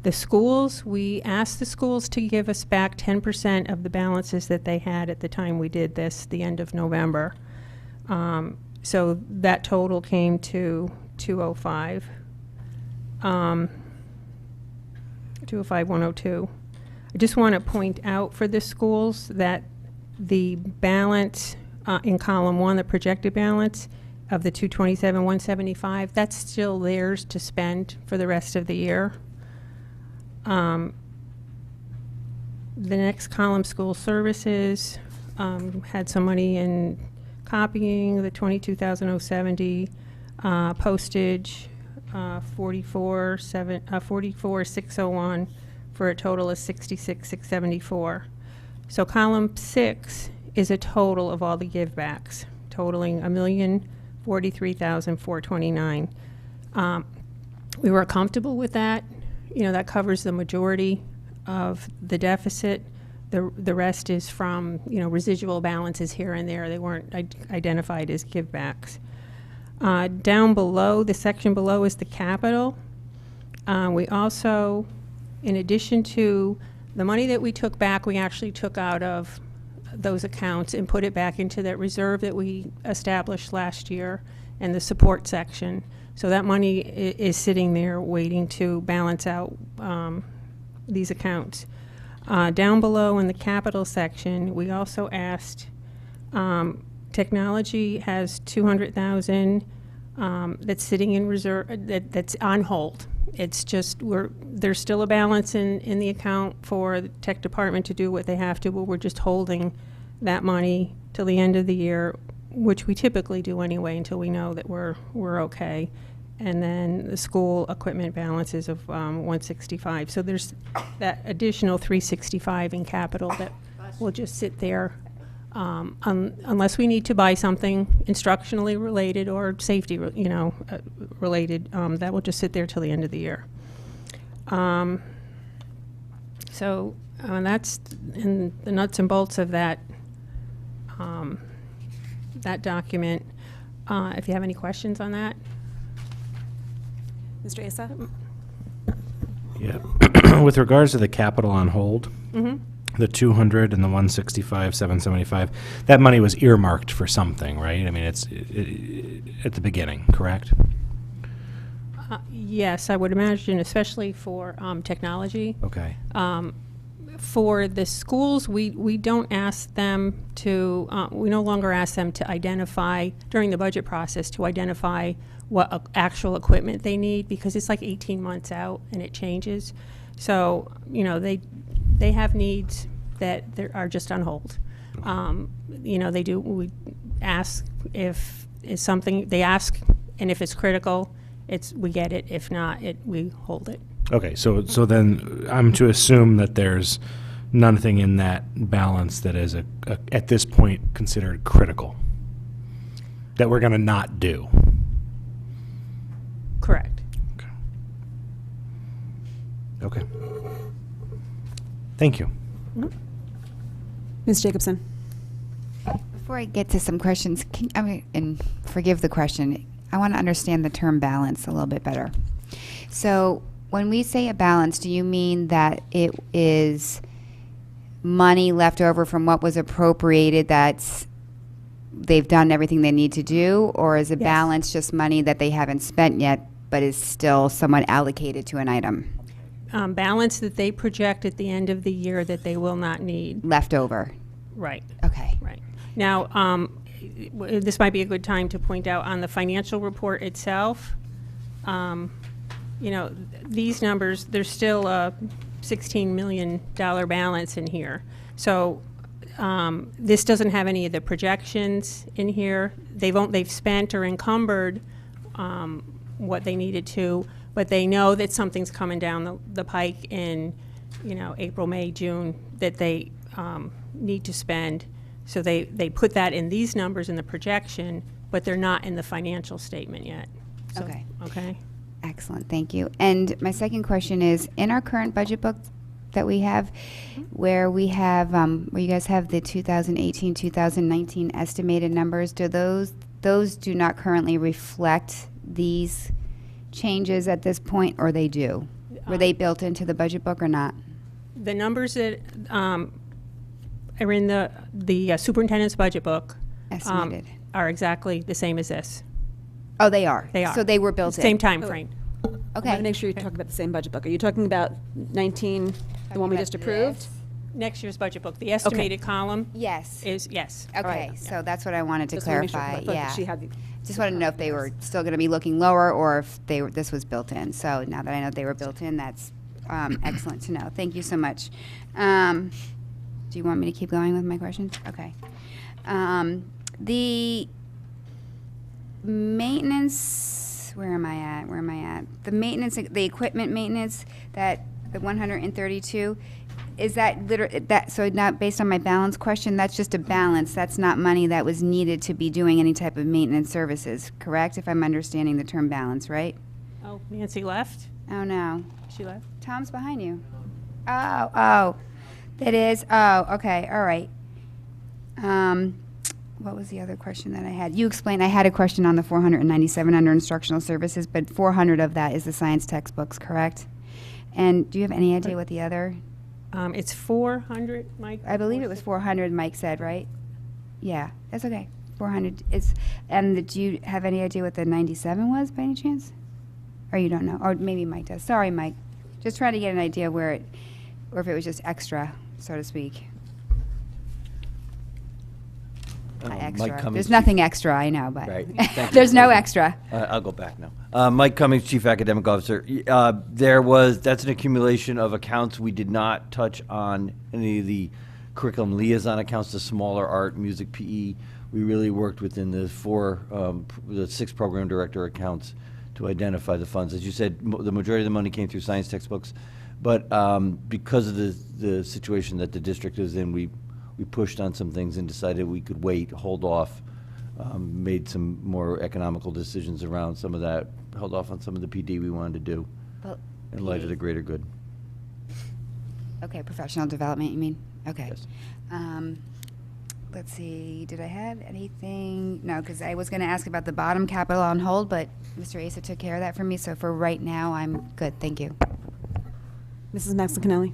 The schools, we asked the schools to give us back 10% of the balances that they had at the time we did this, the end of November. So that total came to 205. 205,102. I just want to point out for the schools that the balance in column 1, the projected balance of the 227,175, that's still theirs to spend for the rest of the year. The next column, school services, had some money in copying, the 22,070, postage, 44,601 for a total of 66,674. So column 6 is a total of all the givebacks, totaling $1,043,429. We were comfortable with that. That covers the majority of the deficit. The rest is from residual balances here and there. They weren't identified as givebacks. Down below, the section below is the capital. We also, in addition to the money that we took back, we actually took out of those accounts and put it back into that reserve that we established last year in the support section. So that money is sitting there waiting to balance out these accounts. Down below in the capital section, we also asked, technology has $200,000 that's sitting in reserve, that's on hold. It's just, there's still a balance in the account for the tech department to do what they have to, but we're just holding that money till the end of the year, which we typically do anyway until we know that we're okay. And then the school equipment balances of 165. So there's that additional 365 in capital that will just sit there unless we need to buy something instructionally related or safety, related. That will just sit there till the end of the year. So that's in the nuts and bolts of that that document. If you have any questions on that. Mr. Asa? Yeah. With regards to the capital on hold, Mm-hmm. the 200 and the 165, 775, that money was earmarked for something, right? I mean, it's at the beginning, correct? Yes, I would imagine, especially for technology. Okay. For the schools, we don't ask them to, we no longer ask them to identify, during the budget process, to identify what actual equipment they need, because it's like 18 months out and it changes. So, you know, they have needs that are just on hold. You know, we ask if it's something, they ask, and if it's critical, we get it. If not, we hold it. Okay, so then I'm to assume that there's nothing in that balance that is at this point considered critical, that we're going to not do. Correct. Okay. Thank you. Ms. Jacobson. Before I get to some questions, and forgive the question, I want to understand the term balance a little bit better. So when we say a balance, do you mean that it is money left over from what was appropriated they've done everything they need to do, or is a balance just money that they haven't spent yet but is still somewhat allocated to an item? Balance that they project at the end of the year that they will not need. Left over. Right. Okay. Right. Now, this might be a good time to point out on the financial report itself, you know, these numbers, there's still a $16 million balance in here. So this doesn't have any of the projections in here. They've spent or encumbered what they needed to, but they know that something's coming down the pike in, you know, April, May, June, that they need to spend. So they put that in these numbers in the projection, but they're not in the financial statement yet. So, Okay. Okay. Excellent, thank you. And my second question is, in our current budget book that we have, where we have, where you guys have the 2018, 2019 estimated numbers, do those do not currently reflect these changes at this point, or they do? Were they built into the budget book or not? The numbers that are in the superintendent's budget book Estimated. are exactly the same as this. Oh, they are? They are. So they were built in? Same time frame. I want to make sure you're talking about the same budget book. Are you talking about 19, the one we just approved? Next year's budget book, the estimated column Yes. is, yes. Okay, so that's what I wanted to Just wanna make sure, clarify, I thought that yeah. she had the- Just wanted to know if they were still going to be looking lower, or if this was built in. So now that I know they were built in, that's excellent to know. Thank you so much. Do you want me to keep going with my questions? Okay. The maintenance, where am I at? The maintenance, the equipment maintenance, the 132, is that so not based on my balance question, that's just a balance, that's not money that was needed to be doing any type of maintenance services, correct? If I'm understanding the term balance, right? Oh, Nancy left? Oh, no. She left? Tom's behind you. Oh, that is, okay, all right. What was the other question that I had? You explained, I had a question on the 497 under instructional services, but 400 of that is the science textbooks, correct? And do you have any idea what the other? It's 400, Mike? I believe it was 400, Mike said, right? Yeah, that's okay. 400 is, and do you have any idea what the 97 was by any chance? Or you don't know? Or maybe Mike does. Sorry, Mike. Just trying to get an idea where it, or if it was just extra, so to speak. Extra. There's nothing extra, I know, but Right. Thank you. there's no extra. I'll go back now. Mike Cummings, Chief Academic Officer. That's an accumulation of accounts. We did not touch on any of the curriculum liaison accounts, the smaller art, music, PE. We really worked within the 6 program director accounts to identify the funds. As you said, the majority of the money came through science textbooks, but because of the situation that the district is in, we pushed on some things and decided we could wait, hold off, made some more economical decisions around some of that, held off on some of the PD we wanted to do in light of the greater good. Okay, professional development, you mean? Okay. Yes. Let's see, did I have anything? No, because I was going to ask about the bottom capital on hold, but Mr. Asa took care of that for me, so for right now, I'm good. Thank you. Mrs. Maxon-Cannelli.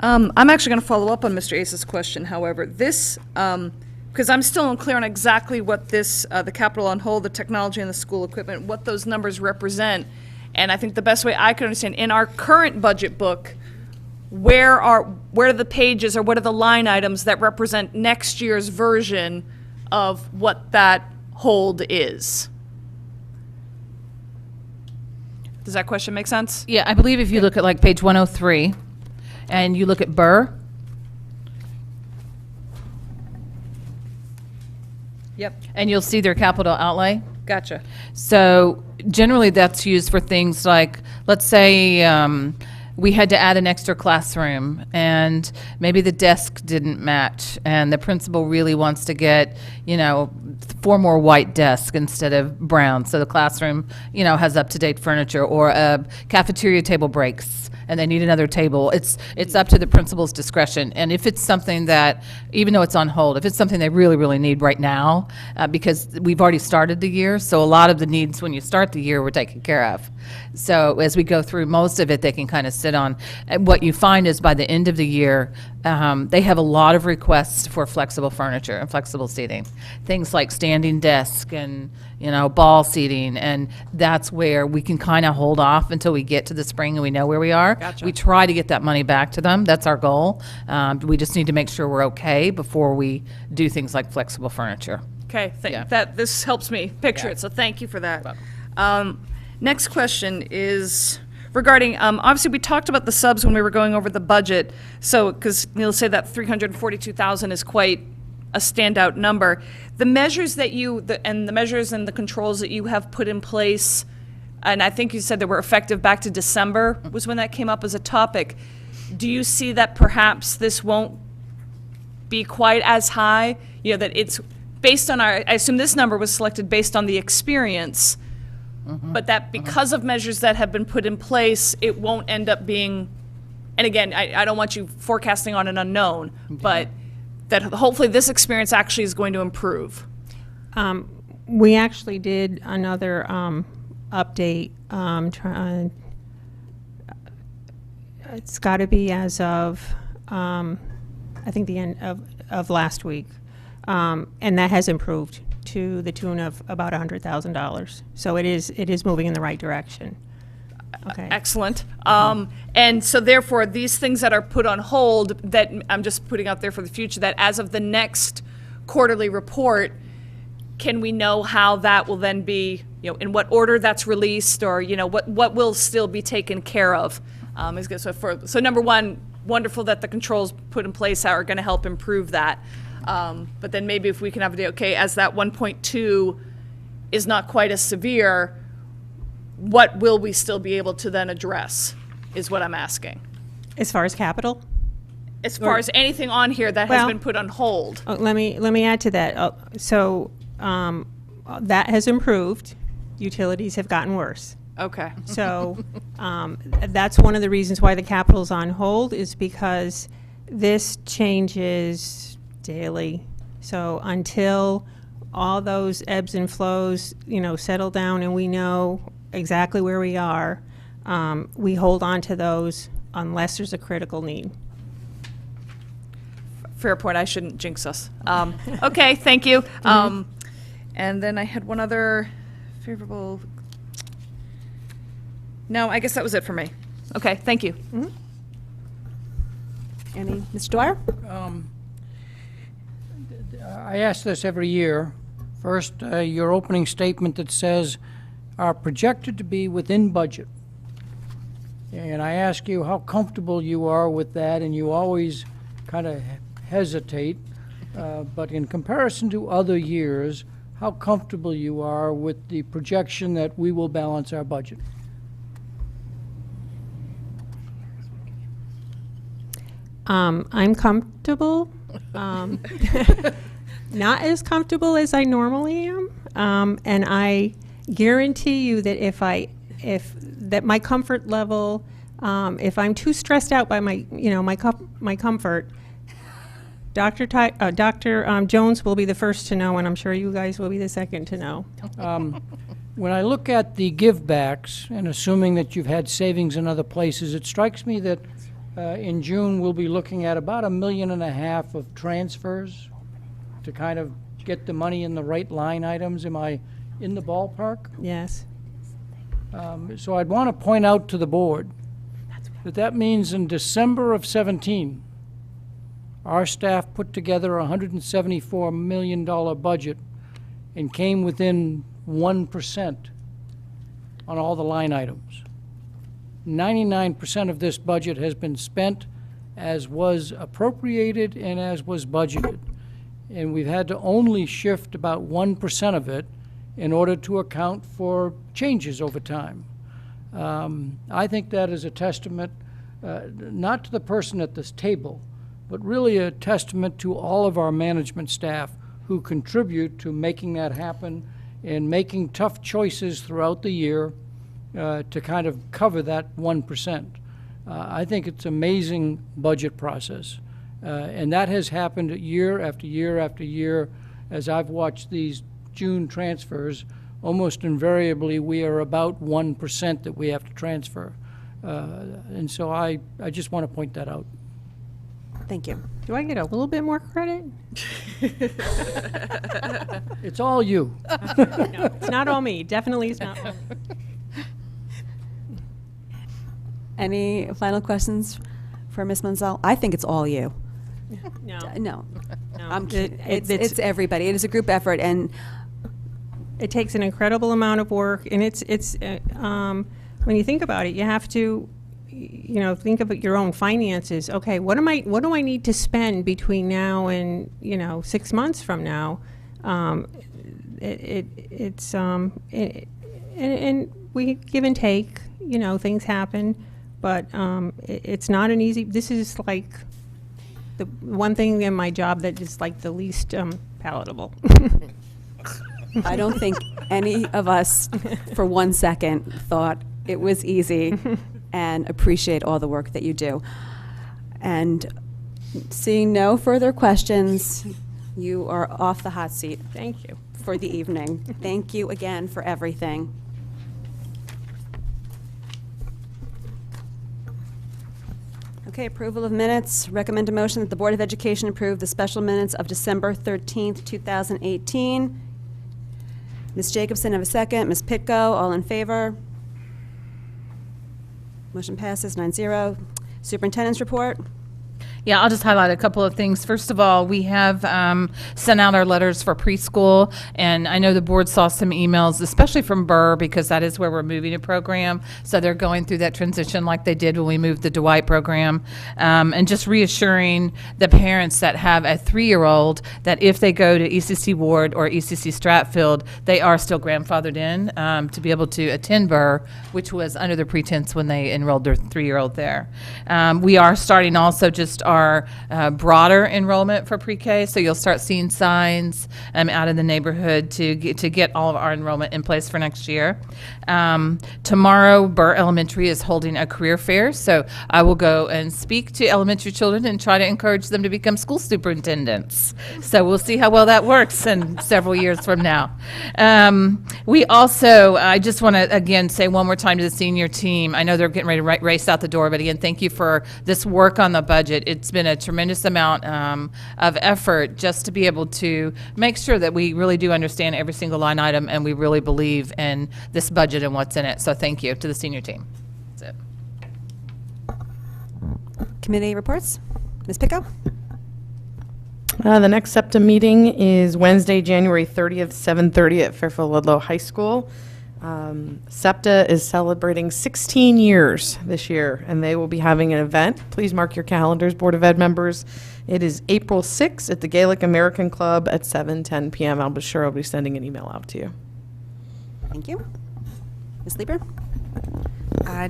I'm actually going to follow up on Mr. Asa's question, however. This, because I'm still unclear on exactly what this, the capital on hold, the technology and the school equipment, what those numbers represent. And I think the best way I could understand, in our current budget book, where are the pages or what are the line items that represent next year's version of what that hold is? Does that question make sense? Yeah, I believe if you look at like page 103 and you look at Burr. Yep. And you'll see their capital outlay. Gotcha. So generally that's used for things like, let's say we had to add an extra classroom and maybe the desk didn't match and the principal really wants to get, 4 more white desks instead of brown. So the classroom, has up-to-date furniture, or a cafeteria table breaks and they need another table. It's up to the principal's discretion. And if it's something that, even though it's on hold, if it's something they really, really need right now, because we've already started the year, so a lot of the needs when you start the year were taken care of. So as we go through most of it, they can kind of sit on. And what you find is by the end of the year, they have a lot of requests for flexible furniture and flexible seating. Things like standing desk and, ball seating, and that's where we can kind of hold off until we get to the spring and we know where we are. Gotcha. We try to get that money back to them. That's our goal. We just need to make sure we're okay before we do things like flexible furniture. Okay, Yeah. this helps me picture it, so thank you for that. Next question is regarding, obviously we talked about the subs when we were going over the budget, so, because Neil said that 342,000 is quite a standout number. The measures that the measures and the controls that you have put in place, and I think you said they were effective back to December was when that came up as a topic. Do you see that perhaps this won't be quite as high? That it's based on I assume this number was selected based on the experience, but that because of measures that have been put in place, it won't end up being, and again, I don't want you forecasting on an unknown, but that hopefully this experience actually is going to improve. We actually did another update. It's got to be as of, I think, the end of last week. And that has improved to the tune of about $100,000. So it is moving in the right direction. Okay. Excellent. And so therefore, these things that are put on hold, that I'm just putting out there for the future, that as of the next quarterly report, can we know how that will then be, in what order that's released, or, what will still be taken care of? Is good. So number one, wonderful that the controls put in place are going to help improve that. But then maybe if we can have a day, okay, as that 1.2 is not quite as severe, what will we still be able to then address, is what I'm asking. As far as capital? As far as anything on here that has been put on hold. Let me add to that. That has improved. Utilities have gotten worse. Okay. So that's one of the reasons why the capital's on hold, is because this changes daily. So until all those ebbs and flows, settle down and we know exactly where we are, we hold on to those unless there's a critical need. Fair point. I shouldn't jinx us. Okay, thank you. And then I had one other favorable. No, I guess that was it for me. Okay, thank you. Any, Mr. Dwyer? I ask this every year. First, your opening statement that says are projected to be within budget. And I ask you how comfortable you are with that, and you always kind of hesitate. But in comparison to other years, how comfortable you are with the projection that we will balance our budget? I'm comfortable. Not as comfortable as I normally am. And I guarantee you that if my comfort level, if I'm too stressed out by my comfort, Dr. Jones will be the first to know, and I'm sure you guys will be the second to know. When I look at the givebacks, and assuming that you've had savings in other places, it strikes me that in June we'll be looking at about $1.5 million of transfers to kind of get the money in the right line items. Am I in the ballpark? Yes. So I'd want to point out to the board that means in December of 17, our staff put together a $174 million budget and came within 1% on all the line items. 99% of this budget has been spent as was appropriated and as was budgeted. And we've had to only shift about 1% of it in order to account for changes over time. I think that is a testament, not to the person at this table, but really a testament to all of our management staff who contribute to making that happen and making tough choices throughout the year to kind of cover that 1%. I think it's an amazing budget process. And that has happened year after year after year. As I've watched these June transfers, almost invariably we are about 1% that we have to transfer. And so I just want to point that out. Thank you. Do I get a little bit more credit? It's all you. No, it's not all me. Definitely it's not all me. Any final questions for Ms. Menzel? I think it's all you. No. No. No. It's everybody. It is a group effort, and it takes an incredible amount of work, and it's when you think about it, you have to, think about your own finances. Okay, what do I need to spend between now and 6 months from now? And we give and take. Things happen, but it's not an easy. This is like the one thing in my job that is like the least palatable. I don't think any of us for 1 second thought it was easy, and appreciate all the work that you do. And seeing no further questions, you are off the hot seat. Thank you. For the evening. Thank you again for everything. Okay, approval of minutes. Recommend a motion that the Board of Education approve the special minutes of December 13th, 2018. Ms. Jacobson, have a second. Ms. Pitko, all in favor? Motion passes 9-0. Superintendent's report. Yeah, I'll just highlight a couple of things. First of all, we have sent out our letters for preschool, and I know the board saw some emails, especially from Burr, because that is where we're moving a program. So they're going through that transition like they did when we moved the Dwight program. And just reassuring the parents that have a 3-year-old that if they go to ECC Ward or ECC Stratfield, they are still grandfathered in to be able to attend Burr, which was under the pretense when they enrolled their 3-year-old there. We are starting also just our broader enrollment for pre-K, so you'll start seeing signs out in the neighborhood to get all of our enrollment in place for next year. Tomorrow, Burr Elementary is holding a career fair, so I will go and speak to elementary children and try to encourage them to become school superintendents. So we'll see how well that works in several years from now. We also, I just want to again say one more time to the senior team, I know they're getting ready to race out the door, but again, thank you for this work on the budget. It's been a tremendous amount of effort just to be able to make sure that we really do understand every single line item and we really believe in this budget and what's in it. So thank you to the senior team. That's it. Committee reports. Ms. Pitko? The next SEPTA meeting is Wednesday, January 30th, 7:30 at Fairfield Ludlow High School. SEPTA is celebrating 16 years this year, and they will be having an event. Please mark your calendars, Board of Ed members. It is April 6th at the Gaelic American Club at 7:10 p.m. I'll be sure I'll be sending an email out to you. Thank you. Ms. Lieber?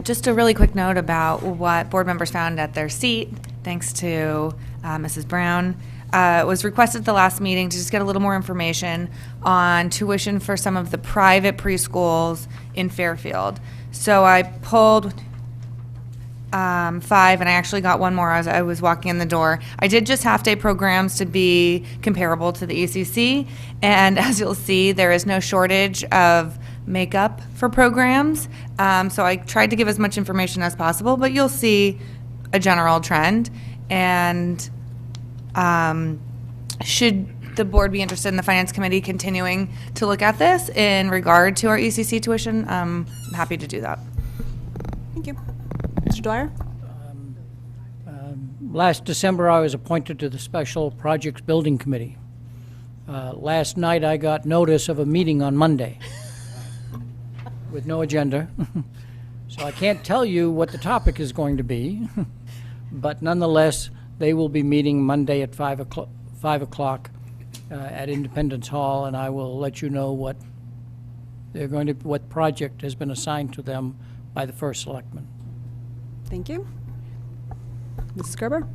Just a really quick note about what board members found at their seat, thanks to Mrs. Brown. It was requested at the last meeting to just get a little more information on tuition for some of the private preschools in Fairfield. So I pulled 5, and I actually got one more as I was walking in the door. I did just half-day programs to be comparable to the ECC, and as you'll see, there is no shortage of makeup for programs. So I tried to give as much information as possible, but you'll see a general trend. And should the board be interested in the Finance Committee continuing to look at this in regard to our ECC tuition, I'm happy to do that. Thank you. Mr. Dwyer? Last December, I was appointed to the Special Projects Building Committee. Last night, I got notice of a meeting on Monday with no agenda. So I can't tell you what the topic is going to be, but nonetheless, they will be meeting Monday at 5 o'clock at Independence Hall, and I will let you know what what project has been assigned to them by the first selectman. Thank you. Mrs. Gerber?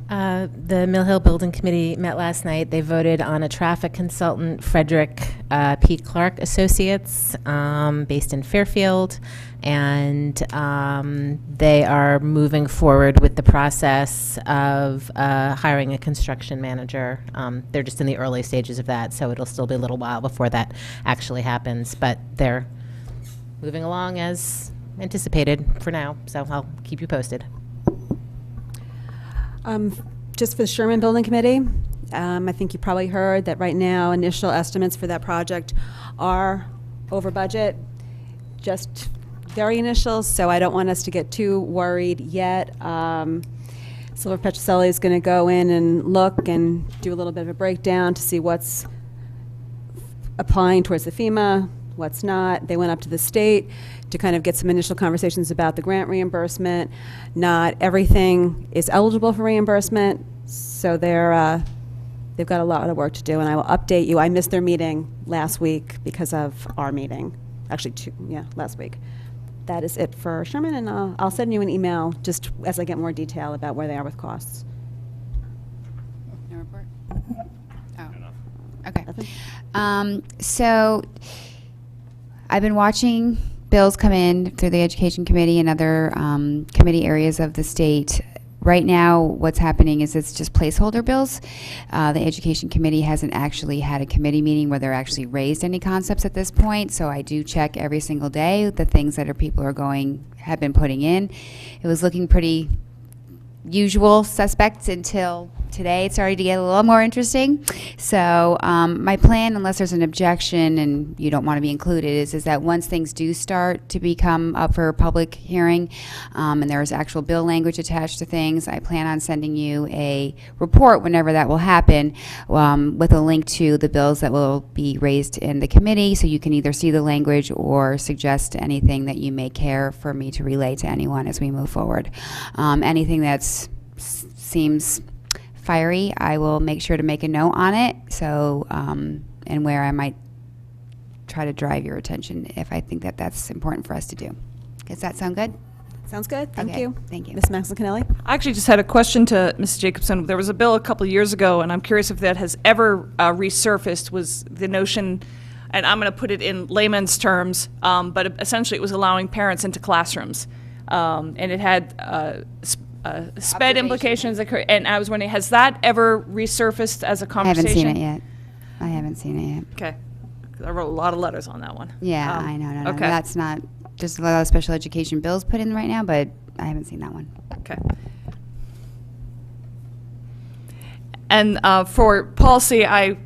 The Mill Hill Building Committee met last night. They voted on a traffic consultant, Frederick P. Clark Associates, based in Fairfield, and they are moving forward with the process of hiring a construction manager. They're just in the early stages of that, so it'll still be a little while before that actually happens, but they're moving along as anticipated for now, so I'll keep you posted. Just for the Sherman Building Committee, I think you probably heard that right now initial estimates for that project are over budget, just very initial, so I don't want us to get too worried yet. Silver Petroselli is going to go in and look and do a little bit of a breakdown to see what's applying towards the FEMA, what's not. They went up to the state to kind of get some initial conversations about the grant reimbursement. Not everything is eligible for reimbursement, so they've got a lot of work to do, and I will update you. I missed their meeting last week because of our meeting. Actually, last week. That is it for Sherman, and I'll send you an email just as I get more detail about where they are with costs. No report? Oh, okay. So I've been watching bills come in through the Education Committee and other committee areas of the state. Right now, what's happening is it's just placeholder bills. The Education Committee hasn't actually had a committee meeting where they're actually raised any concepts at this point, so I do check every single day the things that have been putting in. It was looking pretty usual suspects until today. It started to get a little more interesting. So my plan, unless there's an objection and you don't want to be included, is that once things do start to become up for public hearing and there's actual bill language attached to things, I plan on sending you a report whenever that will happen with a link to the bills that will be raised in the committee, so you can either see the language or suggest anything that you may care for me to relay to anyone as we move forward. Anything that seems fiery, I will make sure to make a note on it, so and where I might try to drive your attention if I think that that's important for us to do. Does that sound good? Sounds good. Thank Okay, you. thank you. Ms. Maxon-Canelli? I actually just had a question to Mrs. Jacobson. There was a bill a couple years ago, and I'm curious if that has ever resurfaced, was the notion, and I'm going to put it in layman's terms, but essentially it was allowing parents into classrooms. And it had SPED implications, and I was wondering, has that ever resurfaced as a I conversation? haven't seen it yet. I haven't seen it yet. Okay. I wrote a lot of letters on that one. Yeah, I know. No, okay. That's not, just a lot of special education bills put in right now, but I haven't seen that one. Okay. And for policy, I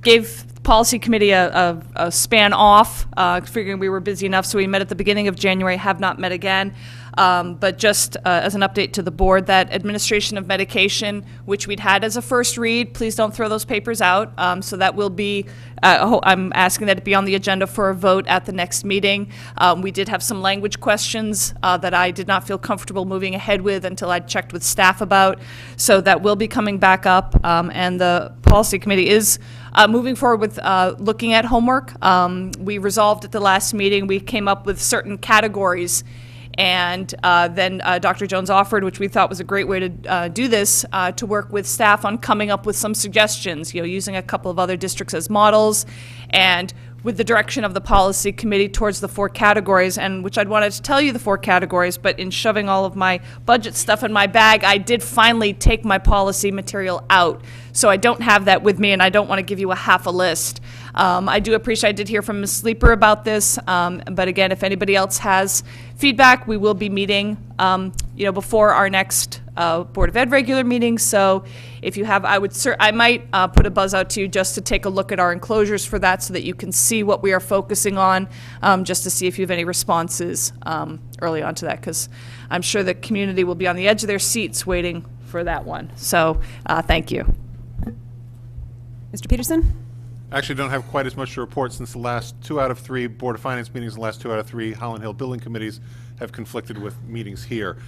gave the policy committee a span off, figuring we were busy enough, so we met at the beginning of January, have not met again. But just as an update to the board, that administration of medication, which we'd had as a first read, please don't throw those papers out. So that will be, I'm asking that it be on the agenda for a vote at the next meeting. We did have some language questions that I did not feel comfortable moving ahead with until I checked with staff about. So that will be coming back up. And the policy committee is moving forward with looking at homework. We resolved at the last meeting, we came up with certain categories. And then Dr. Jones offered, which we thought was a great way to do this, to work with staff on coming up with some suggestions, using a couple of other districts as models, and with the direction of the policy committee towards the 4 categories, and which I'd wanted to tell you the 4 categories, but in shoving all of my budget stuff in my bag, I did finally take my policy material out. So I don't have that with me, and I don't want to give you a half a list. I do appreciate, I did hear from Ms. Sleeper about this, but again, if anybody else has feedback, we will be meeting, before our next Board of Ed regular meeting. So if you have, I might put a buzz out to you just to take a look at our enclosures for that, so that you can see what we are focusing on, just to see if you have any responses early on to that, because I'm sure the community will be on the edge of their seats waiting for that one. So thank you. Mr. Peterson? Actually, don't have quite as much to report since the last 2 out of 3 Board of Finance meetings, the last 2 out of 3 Holland Hill Building Committees have conflicted with meetings here.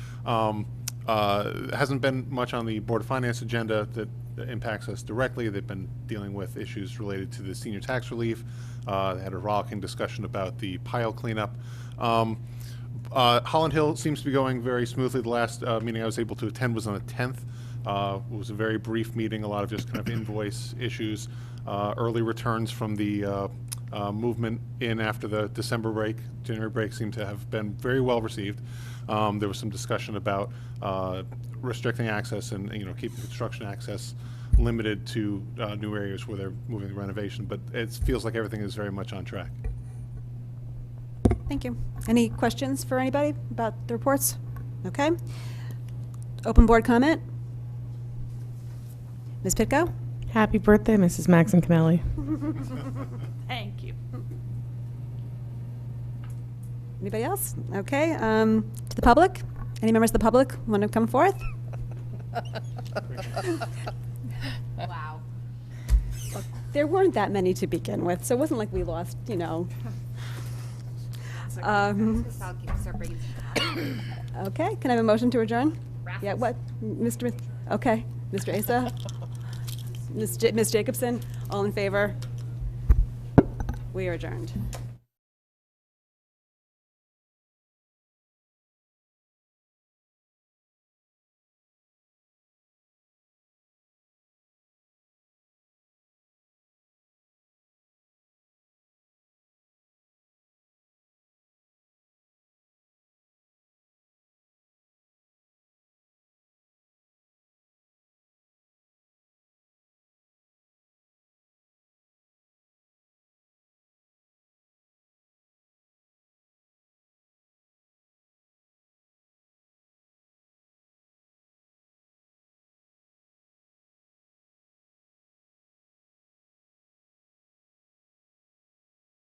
Hasn't been much on the Board of Finance agenda that impacts us directly. They've been dealing with issues related to the senior tax relief. They had a rollicking discussion about the pile cleanup. Holland Hill seems to be going very smoothly. The last meeting I was able to attend was on the 10th. It was a very brief meeting, a lot of just kind of invoice issues, early returns from the movement in after the December break. January break seemed to have been very well received. There was some discussion about restricting access and keeping construction access limited to new areas where they're moving the renovation, but it feels like everything is very much on track. Thank you. Any questions for anybody about the reports? Okay. Open board comment. Ms. Pitko? Happy birthday, Mrs. Maxon Kennelly. Thank you. Anybody else? Okay. To the public? Any members of the public want to come forth? Wow. Look, there weren't that many to begin with, so it wasn't like we lost, Okay, can I have a motion to adjourn? Yeah, what? Okay, Mr. Asa? Ms. Jacobson, all in favor? We are adjourned.